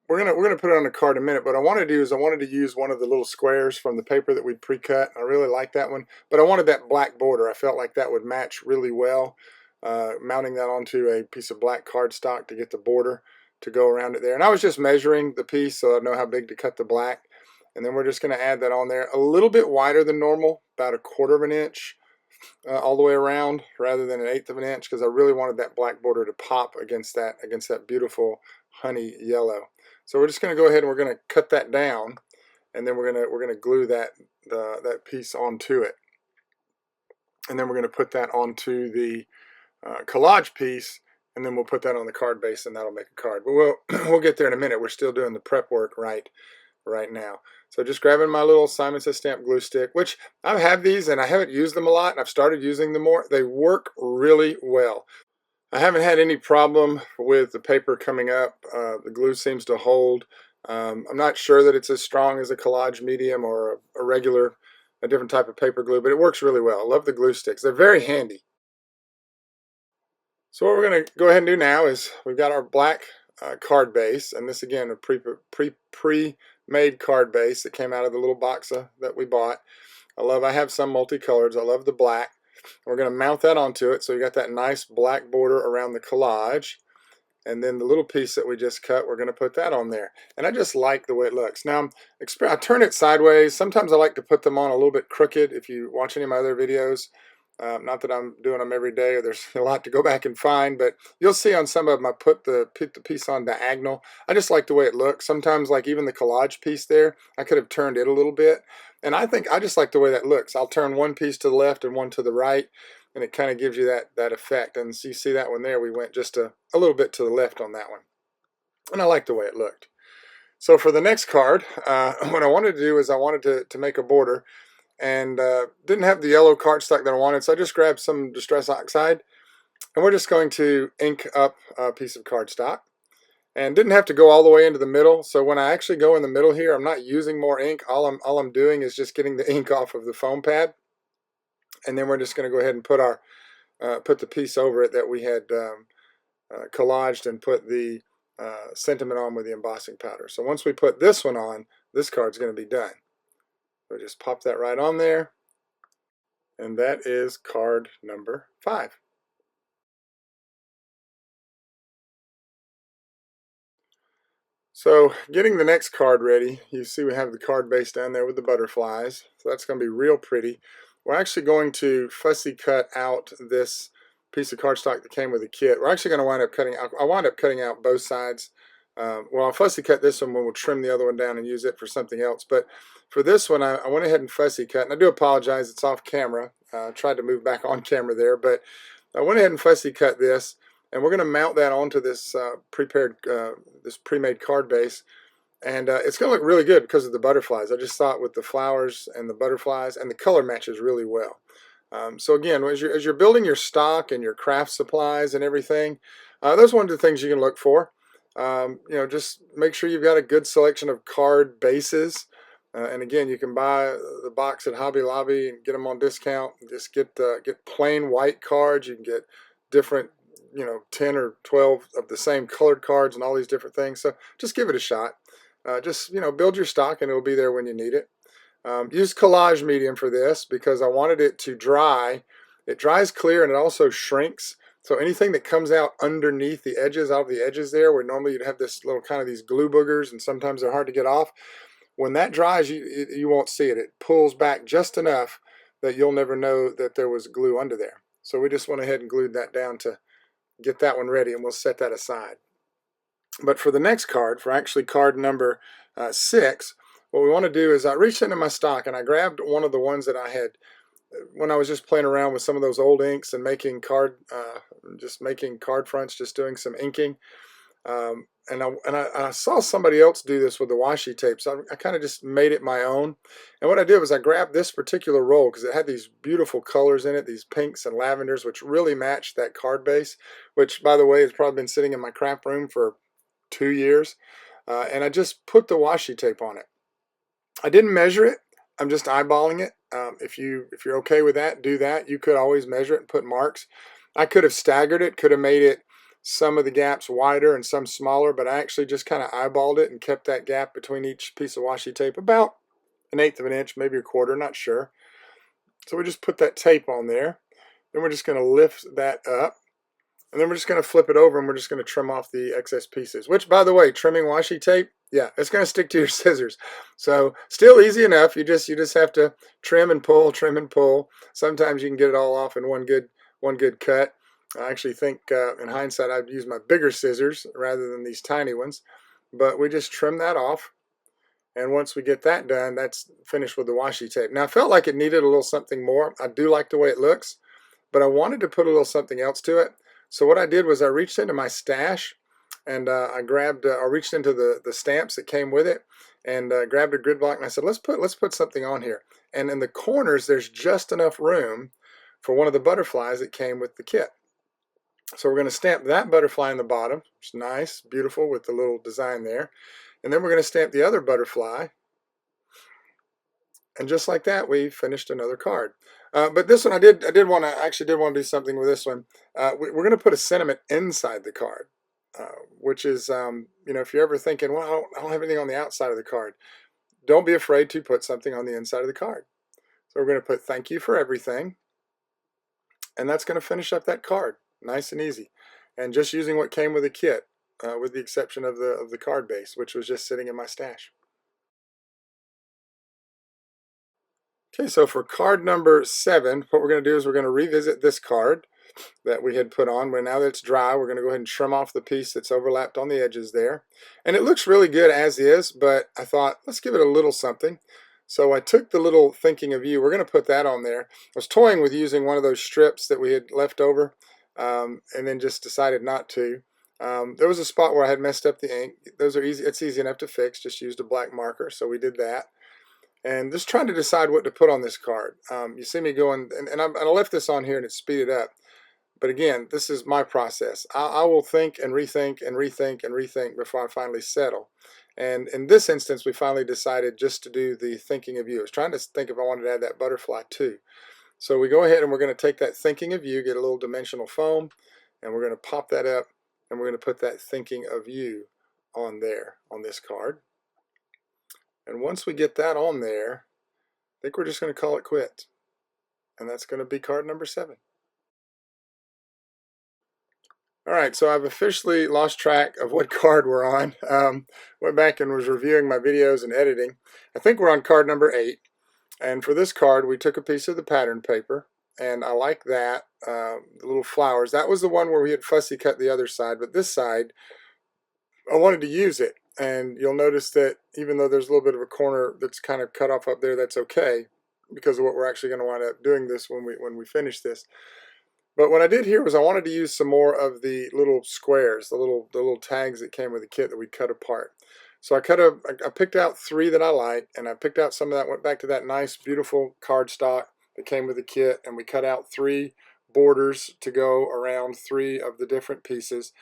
we're gonna put it on the card in a minute. But I wanted to do is I wanted to use one of the little squares from the paper that we pre-cut. I really like that one, but I wanted that black border. I felt like that would match really well. Mounting that onto a piece of black cardstock to get the border to go around it there. And I was just measuring the piece so I know how big to cut the black. And then we're just going to add that on there a little bit wider than normal, about 1/4 of an inch all the way around rather than 1/8 of an inch, because I really wanted that black border to pop against that beautiful honey yellow. So we're just going to go ahead and we're going to cut that down, and then we're going to glue that piece onto it. And then we're going to put that onto the collage piece, and then we'll put that on the card base, and that'll make a card. But we'll get there in a minute. We're still doing the prep work right now. So just grabbing my little Simon Says Stamp glue stick, which I have these and I haven't used them a lot, and I've started using them more. They work really well. I haven't had any problem with the paper coming up. The glue seems to hold. I'm not sure that it's as strong as a collage medium or a different type of paper glue, but it works really well. I love the glue sticks. They're very handy. So what we're going to go ahead and do now is we've got our black card base, and this again a pre-made card base that came out of the little box that we bought. I have some multicolors. I love the black. We're going to mount that onto it, so you got that nice black border around the collage. And then the little piece that we just cut, we're going to put that on there. And I just like the way it looks. Now, I turn it sideways. Sometimes I like to put them on a little bit crooked. If you watch any of my other videos, not that I'm doing them every day, or there's a lot to go back and find, but you'll see on some of them I put the piece on diagonal. I just like the way it looks. Sometimes, like even the collage piece there, I could have turned it a little bit. And I just like the way that looks. I'll turn one piece to the left and one to the right, and it kind of gives you that effect. And so you see that one there, we went just a little bit to the left on that one. And I like the way it looked. So for the next card, what I wanted to do is I wanted to make a border, and didn't have the yellow cardstock that I wanted, so I just grabbed some Distress Oxide, and we're just going to ink up a piece of cardstock. And didn't have to go all the way into the middle, so when I actually go in the middle here, I'm not using more ink. All I'm doing is just getting the ink off of the foam pad, and then we're just going to go ahead and put the piece over it that we had collaged and put the sentiment on with the embossing powder. So once we put this one on, this card's going to be done. So just pop that right on there, and that is card number 5. So getting the next card ready, you see we have the card base down there with the butterflies. So that's going to be real pretty. We're actually going to fussy cut out this piece of cardstock that came with the kit. We're actually going to wind up cutting out, I wound up cutting out both sides. Well, I'll fussy cut this one when we'll trim the other one down and use it for something else. But for this one, I went ahead and fussy cut, and I do apologize, it's off camera. I tried to move back on camera there, but I went ahead and fussy cut this, and we're going to mount that onto this this pre-made card base, and it's going to look really good because of the butterflies. I just thought with the flowers and the butterflies, and the color matches really well. So again, as you're building your stock and your craft supplies and everything, that's one of the things you can look for. Just make sure you've got a good selection of card bases. And again, you can buy the box at Hobby Lobby and get them on discount. Just get plain white cards. You can get different, 10 or 12 of the same colored cards and all these different things. So just give it a shot. Just build your stock, and it'll be there when you need it. Use collage medium for this because I wanted it to dry. It dries clear, and it also shrinks. So anything that comes out underneath the edges, out of the edges there, where normally you'd have this little kind of these glue boogers, and sometimes they're hard to get off. When that dries, you won't see it. It pulls back just enough that you'll never know that there was glue under there. So we just went ahead and glued that down to get that one ready, and we'll set that aside. But for the next card, for actually card number 6, what we want to do is I reached into my stock and I grabbed one of the ones that I had when I was just playing around with some of those old inks and making card fronts, just doing some inking. And I saw somebody else do this with the washi tape, so I kind of just made it my own. And what I did was I grabbed this particular roll because it had these beautiful colors in it, these pinks and lavenders, which really matched that card base, which, by the way, has probably been sitting in my craft room for 2 years. And I just put the washi tape on it. I didn't measure it. I'm just eyeballing it. If you're okay with that, do that. You could always measure it and put marks. I could have staggered it, could have made it some of the gaps wider and some smaller, but I actually just kind of eyeballed it and kept that gap between each piece of washi tape about 1/8 of an inch, maybe a quarter, not sure. So we just put that tape on there. Then we're just going to lift that up. And then we're just going to flip it over and we're just going to trim off the excess pieces. Which, by the way, trimming washi tape, yeah, it's going to stick to your scissors. So still easy enough. You just have to trim and pull, trim and pull. Sometimes you can get it all off in one good cut. I actually think in hindsight I'd use my bigger scissors rather than these tiny ones. But we just trim that off. And once we get that done, that's finished with the washi tape. Now I felt like it needed a little something more. I do like the way it looks, but I wanted to put a little something else to it. So what I did was I reached into my stash and I reached into the stamps that came with it and grabbed a grid block and I said, let's put something on here. And in the corners, there's just enough room for one of the butterflies that came with the kit. So we're going to stamp that butterfly in the bottom. It's nice, beautiful with the little design there. And then we're going to stamp the other butterfly. And just like that, we finished another card. But this one, I did want to do something with this one. We're going to put a sentiment inside the card, which is, if you're ever thinking, well, I don't have anything on the outside of the card, don't be afraid to put something on the inside of the card. So we're going to put thank you for everything, and that's going to finish up that card, nice and easy. And just using what came with the kit, with the exception of the card base, which was just sitting in my stash. Okay, so for card number 7, what we're going to do is we're going to revisit this card that we had put on. But now that it's dry, we're going to go ahead and trim off the piece that's overlapped on the edges there. And it looks really good as is, but I thought, let's give it a little something. So I took the little thinking of you. We're going to put that on there. I was toying with using one of those strips that we had left over, and then just decided not to. There was a spot where I had messed up the ink. Those are easy. It's easy enough to fix. Just used a black marker, so we did that. And just trying to decide what to put on this card. You see me going, and I left this on here and it's speeded up. But again, this is my process. I will think and rethink and rethink and rethink before I finally settle. And in this instance, we finally decided just to do the thinking of you. I was trying to think if I wanted to add that butterfly too. So we go ahead and we're going to take that thinking of you, get a little dimensional foam, and we're going to pop that up, and we're going to put that thinking of you on there, on this card. And once we get that on there, I think we're just going to call it quits. And that's going to be card number 7. All right, so I've officially lost track of what card we're on. Went back and was reviewing my videos and editing. I think we're on card number 8. And for this card, we took a piece of the pattern paper. And I like that, the little flowers. That was the one where we had fussy cut the other side. But this side, I wanted to use it. And you'll notice that even though there's a little bit of a corner that's kind of cut off up there, that's okay because of what we're actually going to wind up doing this when we finish this. But what I did here was I wanted to use some more of the little squares, the little tags that came with the kit that we cut apart. So I picked out 3 that I like, and I picked out some of that, went back to that nice, beautiful cardstock that came with the kit, and we cut out 3 borders to go around 3 of the different pieces.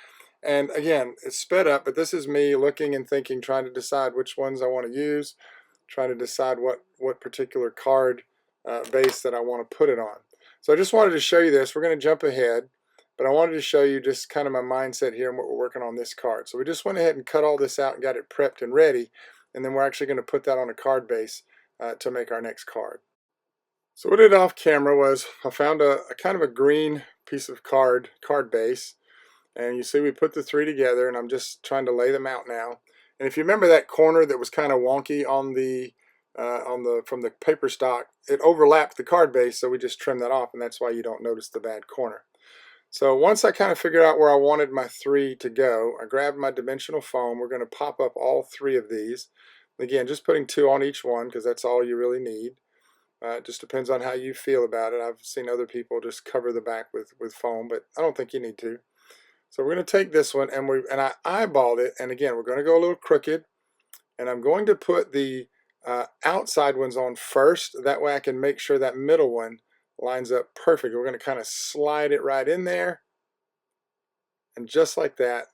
And again, it's sped up, but this is me looking and thinking, trying to decide which ones I want to use, trying to decide what particular card base that I want to put it on. So I just wanted to show you this. We're going to jump ahead, but I wanted to show you just kind of my mindset here and what we're working on this card. So we just went ahead and cut all this out and got it prepped and ready, and then we're actually going to put that on a card base to make our next card. So what I did off camera was I found a kind of a green piece of card base. And you see we put the 3 together, and I'm just trying to lay them out now. And if you remember that corner that was kind of wonky on from the paper stock, it overlapped the card base, so we just trimmed that off, and that's why you don't notice the bad corner. So once I kind of figured out where I wanted my 3 to go, I grabbed my dimensional foam. We're going to pop up all 3 of these. Again, just putting 2 on each one because that's all you really need. It just depends on how you feel about it. I've seen other people just cover the back with foam, but I don't think you need to. So we're going to take this one, and I eyeballed it, and again, we're going to go a little crooked, and I'm going to put the outside ones on first. That way I can make sure that middle one lines up perfect. We're going to kind of slide it right in there, and just like that,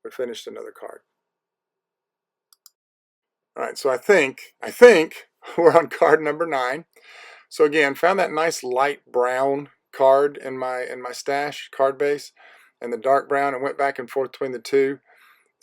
we finished another card. All right, so I think we're on card number 9. So again, found that nice light brown card in my stash card base. and the dark brown, and went back and forth between the two.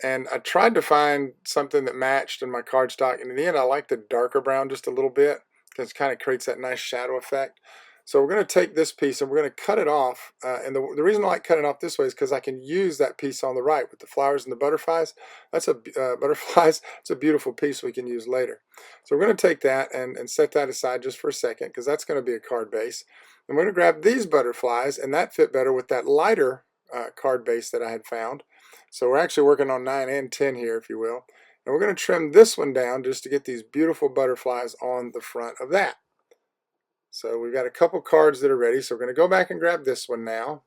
And I tried to find something that matched in my cardstock, and in the end I like the darker brown just a little bit because it kind of creates that nice shadow effect. So we're going to take this piece and we're going to cut it off, and the reason I like cutting it off this way is because I can use that piece on the right with the flowers and the butterflies. That's a butterflies. It's a beautiful piece we can use later. So we're going to take that and set that aside just for a second because that's going to be a card base. And we're going to grab these butterflies, and that fit better with that lighter card base that I had found. So we're actually working on 9 and 10 here, if you will. And we're going to trim this one down just to get these beautiful butterflies on the front of that. So we've got a couple cards that are ready. So we're going to go back and grab this one now.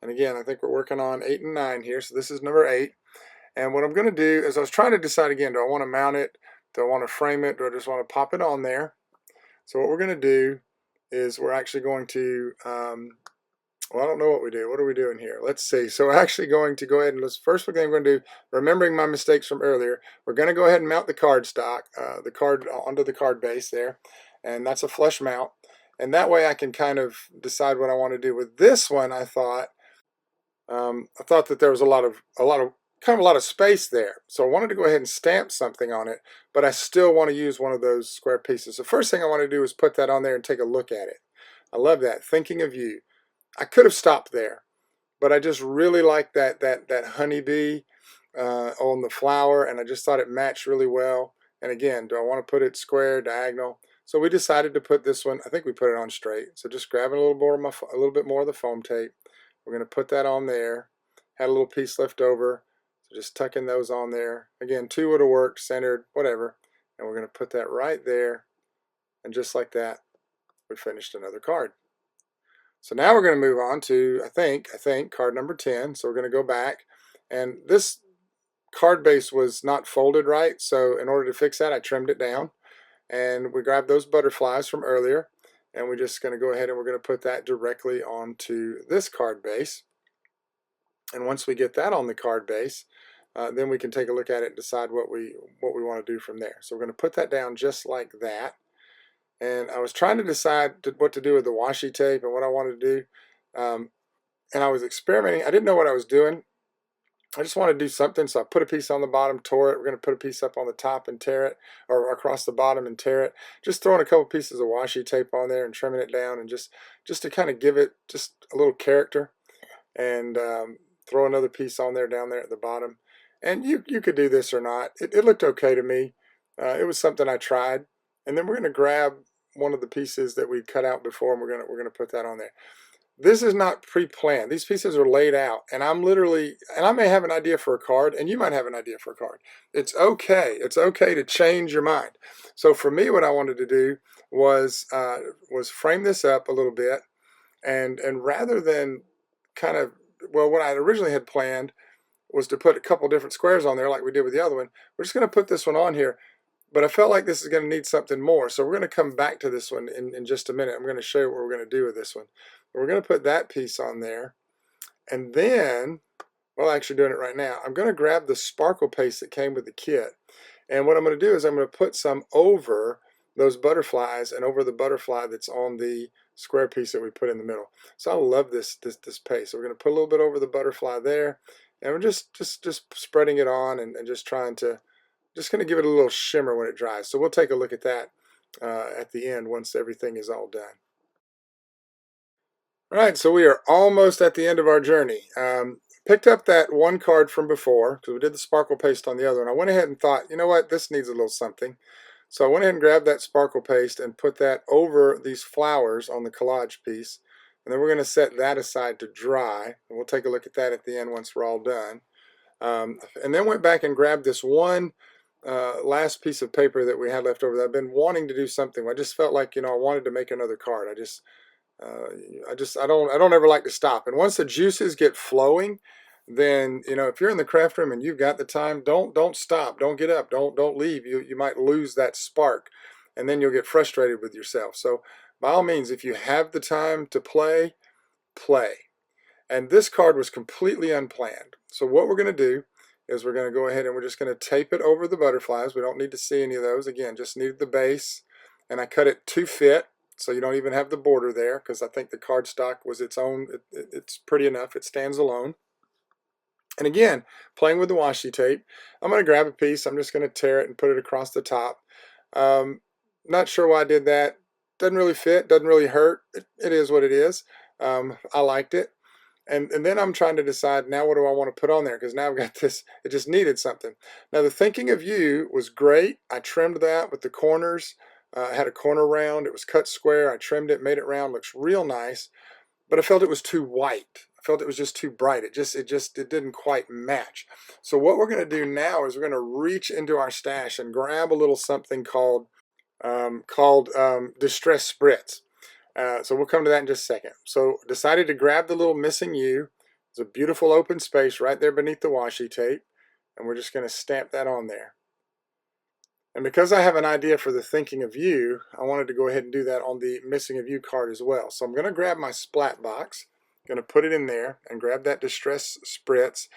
And again, I think we're working on 8 and 9 here. So this is number 8. And what I'm going to do is I was trying to decide again, do I want to mount it? Do I want to frame it? Do I just want to pop it on there? So what we're going to do is we're actually going to, well, I don't know what we do. What are we doing here? Let's see. So we're actually going to go ahead and first thing we're going to do, remembering my mistakes from earlier, we're going to go ahead and mount the cardstock, the card onto the card base there. And that's a flush mount. And that way I can kind of decide what I want to do. With this one, I thought that there was a lot of space there. So I wanted to go ahead and stamp something on it, but I still want to use one of those square pieces. The first thing I want to do is put that on there and take a look at it. I love that. Thinking of you. I could have stopped there, but I just really like that honeybee on the flower, and I just thought it matched really well. And again, do I want to put it square, diagonal? So we decided to put this one, I think we put it on straight. So just grabbing a little bit more of the foam tape. We're going to put that on there. Had a little piece left over. So just tucking those on there. Again, 2 would have worked, centered, whatever. And we're going to put that right there. And just like that, we finished another card. So now we're going to move on to, I think, card number 10. So we're going to go back. And this card base was not folded right. So in order to fix that, I trimmed it down. And we grabbed those butterflies from earlier, and we're just going to go ahead and we're going to put that directly onto this card base. And once we get that on the card base, then we can take a look at it and decide what we want to do from there. So we're going to put that down just like that. And I was trying to decide what to do with the washi tape and what I wanted to do. And I was experimenting. I didn't know what I was doing. I just wanted to do something, so I put a piece on the bottom, tore it. We're going to put a piece up on the top and tear it, or across the bottom and tear it. Just throwing a couple pieces of washi tape on there and trimming it down, and just to kind of give it just a little character. And throw another piece on there down there at the bottom. And you could do this or not. It looked okay to me. It was something I tried. And then we're going to grab one of the pieces that we cut out before, and we're going to put that on there. This is not pre-planned. These pieces are laid out, and I may have an idea for a card, and you might have an idea for a card. It's okay. It's okay to change your mind. So for me, what I wanted to do was frame this up a little bit, and rather than kind of, well, what I originally had planned was to put a couple different squares on there like we did with the other one. We're just going to put this one on here. But I felt like this is going to need something more. So we're going to come back to this one in just a minute. I'm going to show you what we're going to do with this one. We're going to put that piece on there. And then, well, actually doing it right now, I'm going to grab the sparkle paste that came with the kit. And what I'm going to do is I'm going to put some over those butterflies and over the butterfly that's on the square piece that we put in the middle. So I love this paste. So we're going to put a little bit over the butterfly there. And we're just spreading it on and just trying to, just going to give it a little shimmer when it dries. So we'll take a look at that at the end once everything is all done. All right, so we are almost at the end of our journey. Picked up that one card from before, because we did the sparkle paste on the other one. I went ahead and thought, you know what, this needs a little something. So I went ahead and grabbed that sparkle paste and put that over these flowers on the collage piece. And then we're going to set that aside to dry. And we'll take a look at that at the end once we're all done. And then went back and grabbed this one last piece of paper that we had left over that I've been wanting to do something. I just felt like, I wanted to make another card. I don't ever like to stop. And once the juices get flowing, then, if you're in the craft room and you've got the time, don't stop. Don't get up. Don't leave. You might lose that spark, and then you'll get frustrated with yourself. So by all means, if you have the time to play, play. And this card was completely unplanned. So what we're going to do is we're going to go ahead and we're just going to tape it over the butterflies. We don't need to see any of those. Again, just needed the base. And I cut it to fit, so you don't even have the border there, because I think the cardstock was its own. It's pretty enough. It stands alone. And again, playing with the washi tape, I'm going to grab a piece. I'm just going to tear it and put it across the top. Not sure why I did that. Doesn't really fit, doesn't really hurt. It is what it is. I liked it. And then I'm trying to decide, now what do I want to put on there? Because now I've got this, it just needed something. Now the thinking of you was great. I trimmed that with the corners. I had a corner round. It was cut square. I trimmed it, made it round. Looks real nice. But I felt it was too white. I felt it was just too bright. It didn't quite match. So what we're going to do now is we're going to reach into our stash and grab a little something called Distress Spritz. So we'll come to that in just a second. So decided to grab the little missing U. There's a beautiful open space right there beneath the washi tape. And we're just going to stamp that on there. And because I have an idea for the thinking of you, I wanted to go ahead and do that on the missing of you card as well. So I'm going to grab my splat box, going to put it in there and grab that Distress Spritz.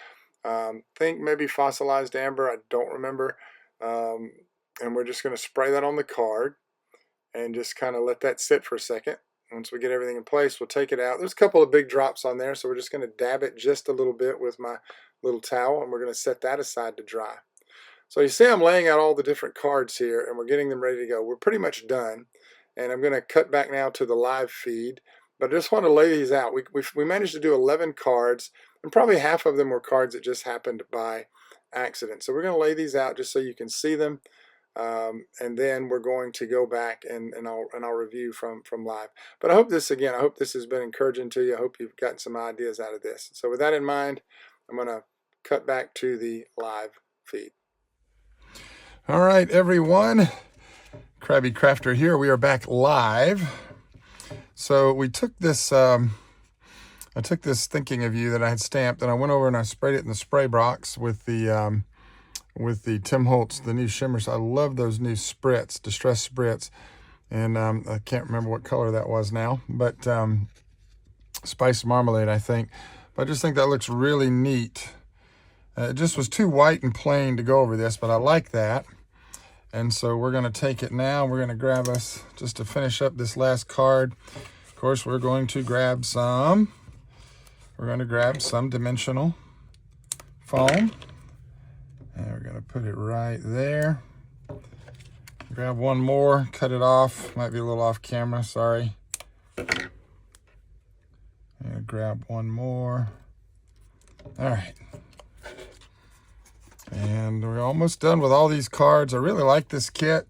Think maybe fossilized amber, I don't remember. And we're just going to spray that on the card and just kind of let that sit for a second. Once we get everything in place, we'll take it out. There's a couple of big drops on there, so we're just going to dab it just a little bit with my little towel, and we're going to set that aside to dry. So you see I'm laying out all the different cards here, and we're getting them ready to go. We're pretty much done, and I'm going to cut back now to the live feed, but I just want to lay these out. We managed to do 11 cards, and probably half of them were cards that just happened by accident. So we're going to lay these out just so you can see them. And then we're going to go back and I'll review from live. But I hope this has been encouraging to you. I hope you've gotten some ideas out of this. So with that in mind, I'm going to cut back to the live feed. All right, everyone. Krabby Crafter here. We are back live. So we took this, I took this thinking of you that I had stamped, and I went over and I sprayed it in the spray box with the Tim Holtz, the new shimmers. I love those new spritz, Distress Spritz. And I can't remember what color that was now, but Spice Marmalade, I think. But I just think that looks really neat. It just was too white and plain to go over this, but I like that. And so we're going to take it now. We're going to grab us, just to finish up this last card. Of course, we're going to grab some dimensional foam. And we're going to put it right there. Grab one more, cut it off. Might be a little off camera, sorry. And grab one more. All right. And we're almost done with all these cards. I really like this kit.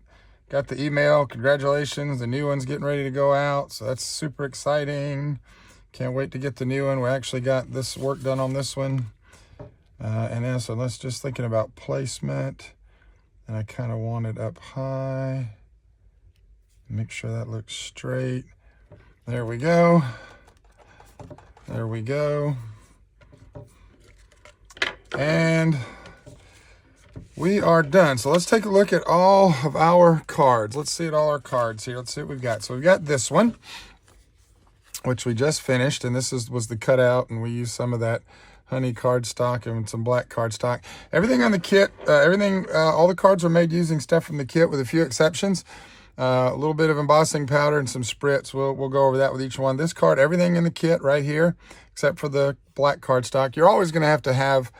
Got the email, congratulations. The new one's getting ready to go out, so that's super exciting. Can't wait to get the new one. We actually got this work done on this one. And then, so let's just thinking about placement. And I kind of want it up high. Make sure that looks straight. There we go. There we go. And we are done. So let's take a look at all of our cards. Let's see at all our cards here. Let's see what we've got. So we've got this one, which we just finished. And this was the cutout. And we used some of that honey cardstock and some black cardstock. Everything on the kit, all the cards were made using stuff from the kit with a few exceptions. A little bit of embossing powder and some spritz. We'll go over that with each one. This card, everything in the kit right here, except for the black cardstock. You're always going to have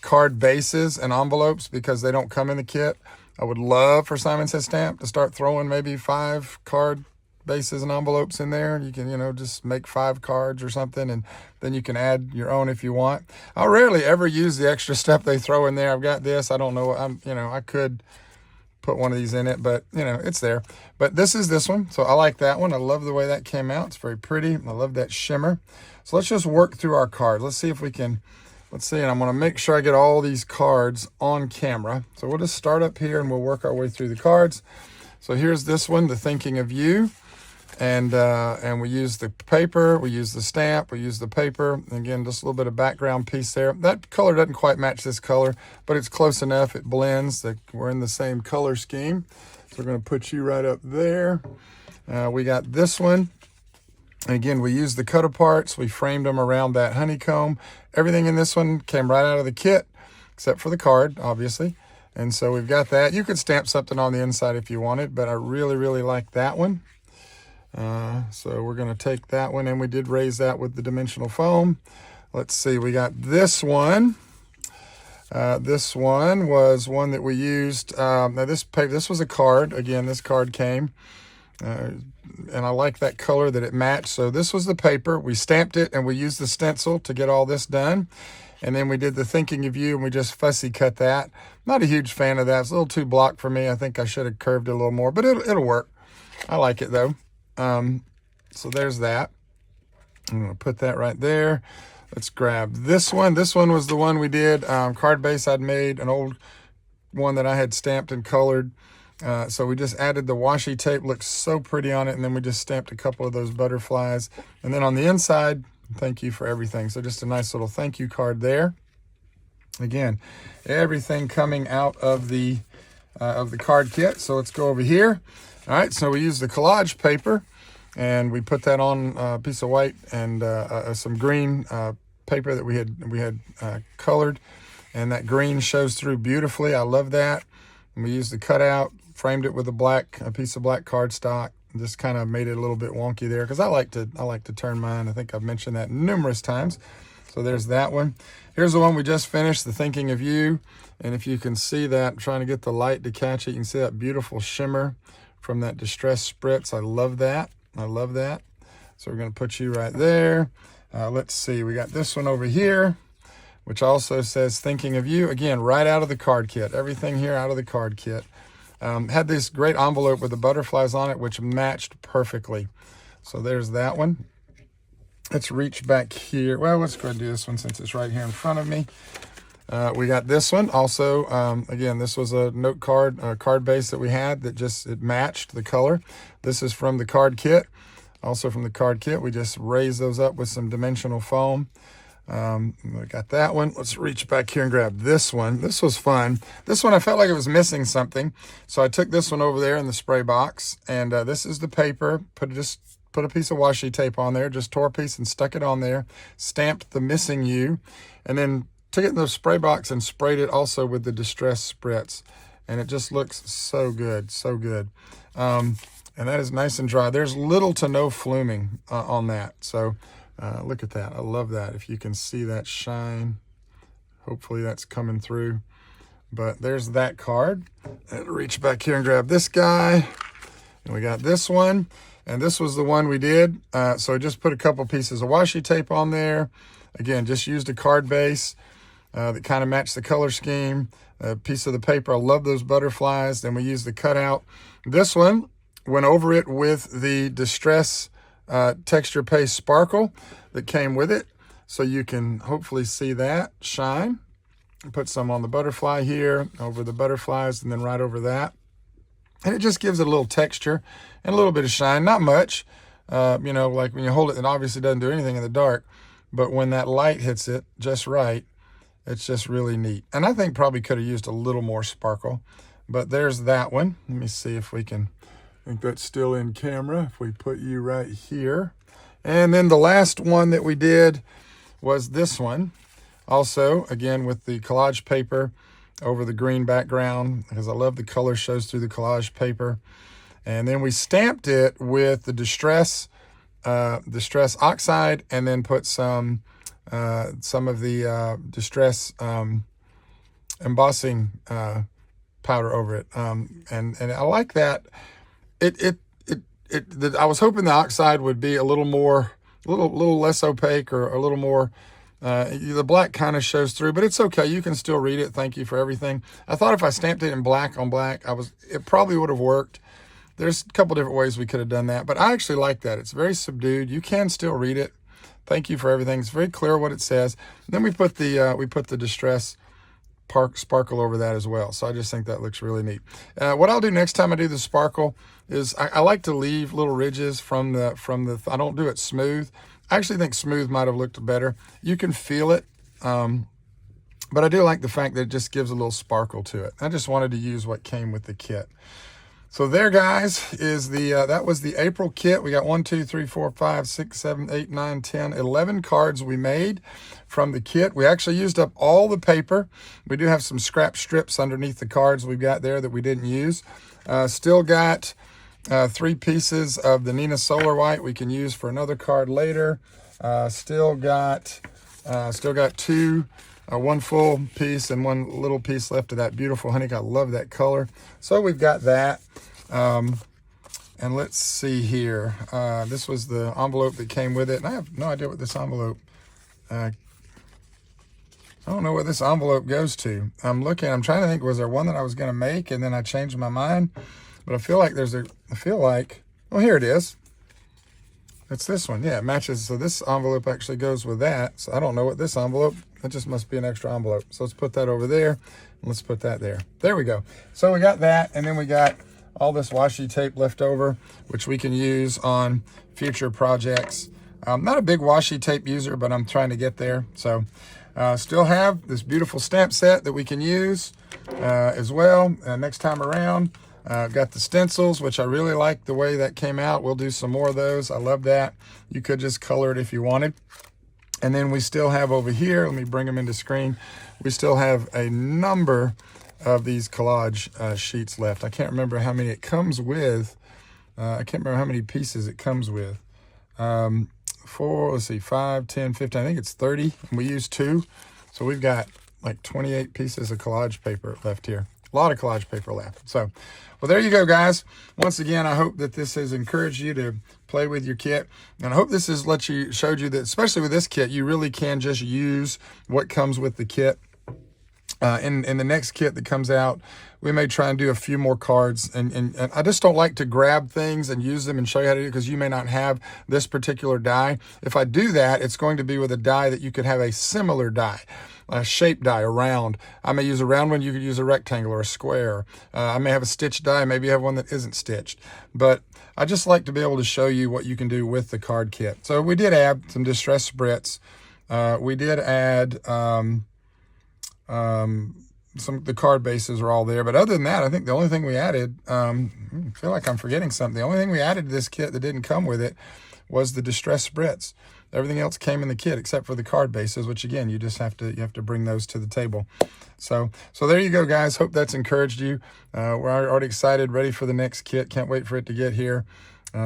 card bases and envelopes because they don't come in the kit. I would love for Simon Says Stamp to start throwing maybe 5 card bases and envelopes in there. You can, just make 5 cards or something, and then you can add your own if you want. I rarely ever use the extra stuff they throw in there. I've got this. I don't know. I could put one of these in it, but it's there. But this is this one, so I like that one. I love the way that came out. It's very pretty. I love that shimmer. So let's just work through our cards. Let's see if we can. Let's see, and I'm going to make sure I get all these cards on camera. So we'll just start up here and we'll work our way through the cards. So here's this one, the Thinking of You. And we use the paper, we use the stamp, we use the paper. Again, just a little bit of background piece there. That color doesn't quite match this color, but it's close enough. It blends. We're in the same color scheme. So we're going to put you right up there. We got this one. Again, we used the cut aparts. We framed them around that honeycomb. Everything in this one came right out of the kit, except for the card, obviously. And so we've got that. You could stamp something on the inside if you wanted, but I really, really like that one. So we're going to take that one, and we did raise that with the dimensional foam. Let's see, we got this one. This one was one that we used. Now this was a card. Again, this card came. And I like that color that it matched. So this was the paper. We stamped it and we used the stencil to get all this done. And then we did the thinking of you and we just fussy cut that. Not a huge fan of that. It's a little too block for me. I think I should have curved it a little more, but it'll work. I like it though. So there's that. I'm gonna put that right there. Let's grab this one. This one was the one we did. Card base I'd made, an old one that I had stamped and colored. So we just added the washi tape, looks so pretty on it, and then we just stamped a couple of those butterflies. And then on the inside, thank you for everything. So just a nice little thank you card there. Again, everything coming out of the card kit. So let's go over here. All right, so we use the collage paper, and we put that on a piece of white and some green paper that we had colored, and that green shows through beautifully. I love that. And we used the cutout, framed it with a piece of black cardstock, and just kind of made it a little bit wonky there because I like to turn mine. I think I've mentioned that numerous times. So there's that one. Here's the one we just finished, the Thinking of You. And if you can see that, I'm trying to get the light to catch it. You can see that beautiful shimmer from that Distress Spritz. I love that. I love that. So we're going to put you right there. Let's see. We got this one over here, which also says Thinking of You. Again, right out of the card kit. Everything here out of the card kit. Had this great envelope with the butterflies on it, which matched perfectly. So there's that one. Let's reach back here. Well, let's go ahead and do this one since it's right here in front of me. We got this one also. Again, this was a note card, card base that we had that it matched the color. This is from the card kit. Also from the card kit, we just raised those up with some dimensional foam. We got that one. Let's reach back here and grab this one. This was fun. This one I felt like it was missing something, so I took this one over there in the spray box, and this is the paper. Put a piece of washi tape on there, just tore a piece and stuck it on there, stamped the missing U, and then took it in the spray box and sprayed it also with the Distress Spritz, and it just looks so good, so good. And that is nice and dry. There's little to no fluming on that, so look at that. I love that. If you can see that shine, hopefully that's coming through. But there's that card. And reach back here and grab this guy. And we got this one. And this was the one we did. So I just put a couple pieces of washi tape on there. Again, just used a card base that kind of matched the color scheme. A piece of the paper. I love those butterflies. Then we used the cutout. This one went over it with the Distress texture paste sparkle that came with it, so you can hopefully see that shine. Put some on the butterfly here, over the butterflies, and then right over that, and it just gives it a little texture and a little bit of shine. Not much, you know, like when you hold it, it obviously doesn't do anything in the dark, but when that light hits it just right, it's just really neat. And I think probably could have used a little more sparkle, but there's that one. Let me see if we can, I think that's still in camera, if we put you right here. And then the last one that we did was this one. Also, again, with the collage paper over the green background, because I love the color shows through the collage paper. And then we stamped it with the Distress Oxide, and then put some of the Distress embossing powder over it. And I like that. I was hoping the oxide would be a little less opaque, or a little more, the black kind of shows through, but it's okay. You can still read it. Thank you for everything. I thought if I stamped it in black on black, it probably would have worked. There's a couple different ways we could have done that, but I actually like that. It's very subdued. You can still read it. Thank you for everything. It's very clear what it says. And then we put the Distress sparkle over that as well. So I just think that looks really neat. What I'll do next time I do the sparkle is I like to leave little ridges from the, I don't do it smooth. I actually think smooth might have looked better. You can feel it, but I do like the fact that it just gives a little sparkle to it. I just wanted to use what came with the kit. So there, guys, is that was the April kit. We got 1, 2, 3, 4, 5, 6, 7, 8, 9, 10, 11 cards we made from the kit. We actually used up all the paper. We do have some scrap strips underneath the cards we've got there that we didn't use. Still got 3 pieces of the Nina Solar White we can use for another card later. Still got 2 one full piece and one little piece left of that beautiful honey. I love that color. So we've got that. And let's see here. This was the envelope that came with it. And I have no idea what this envelope, I don't know what this envelope goes to. I'm trying to think, was there one that I was going to make and then I changed my mind? But I feel like oh, here it is. It's this one. Yeah, it matches. So this envelope actually goes with that. So I don't know what this envelope, that just must be an extra envelope. So let's put that over there. And let's put that there. There we go. So we got that. And then we got all this washi tape left over, which we can use on future projects. I'm not a big washi tape user, but I'm trying to get there. So still have this beautiful stamp set that we can use as well next time around. I've got the stencils, which I really like the way that came out. We'll do some more of those. I love that. You could just color it if you wanted. And then we still have over here, let me bring them into screen. We still have a number of these collage sheets left. I can't remember how many it comes with. I can't remember how many pieces it comes with. 4, let's see, 5, 10, 15, I think it's 30, and we use 2. So we've got like 28 pieces of collage paper left here. A lot of collage paper left. So, well, there you go, guys. Once again, I hope that this has encouraged you to play with your kit. And I hope this has showed you that, especially with this kit, you really can just use what comes with the kit. In the next kit that comes out, we may try and do a few more cards. And I just don't like to grab things and use them and show you how to do it because you may not have this particular die. If I do that, it's going to be with a die that you could have a similar die. A shape die, a round. I may use a round one, you could use a rectangle or a square. I may have a stitched die, maybe you have one that isn't stitched. But I just like to be able to show you what you can do with the card kit. So we did add some distress spritz. We did add the card bases are all there. But other than that, I think the only thing we added, I feel like I'm forgetting something. The only thing we added to this kit that didn't come with it was the distress spritz. Everything else came in the kit except for the card bases, which again, you have to bring those to the table. So there you go, guys. Hope that's encouraged you. We're already excited, ready for the next kit. Can't wait for it to get here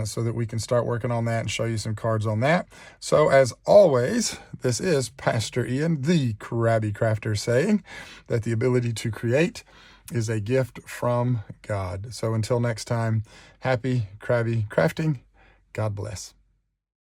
so that we can start working on that and show you some cards on that. So as always, this is Pastor Ian, the Krabby Crafter, saying that the ability to create is a gift from God. So until next time, happy Krabby crafting. God bless.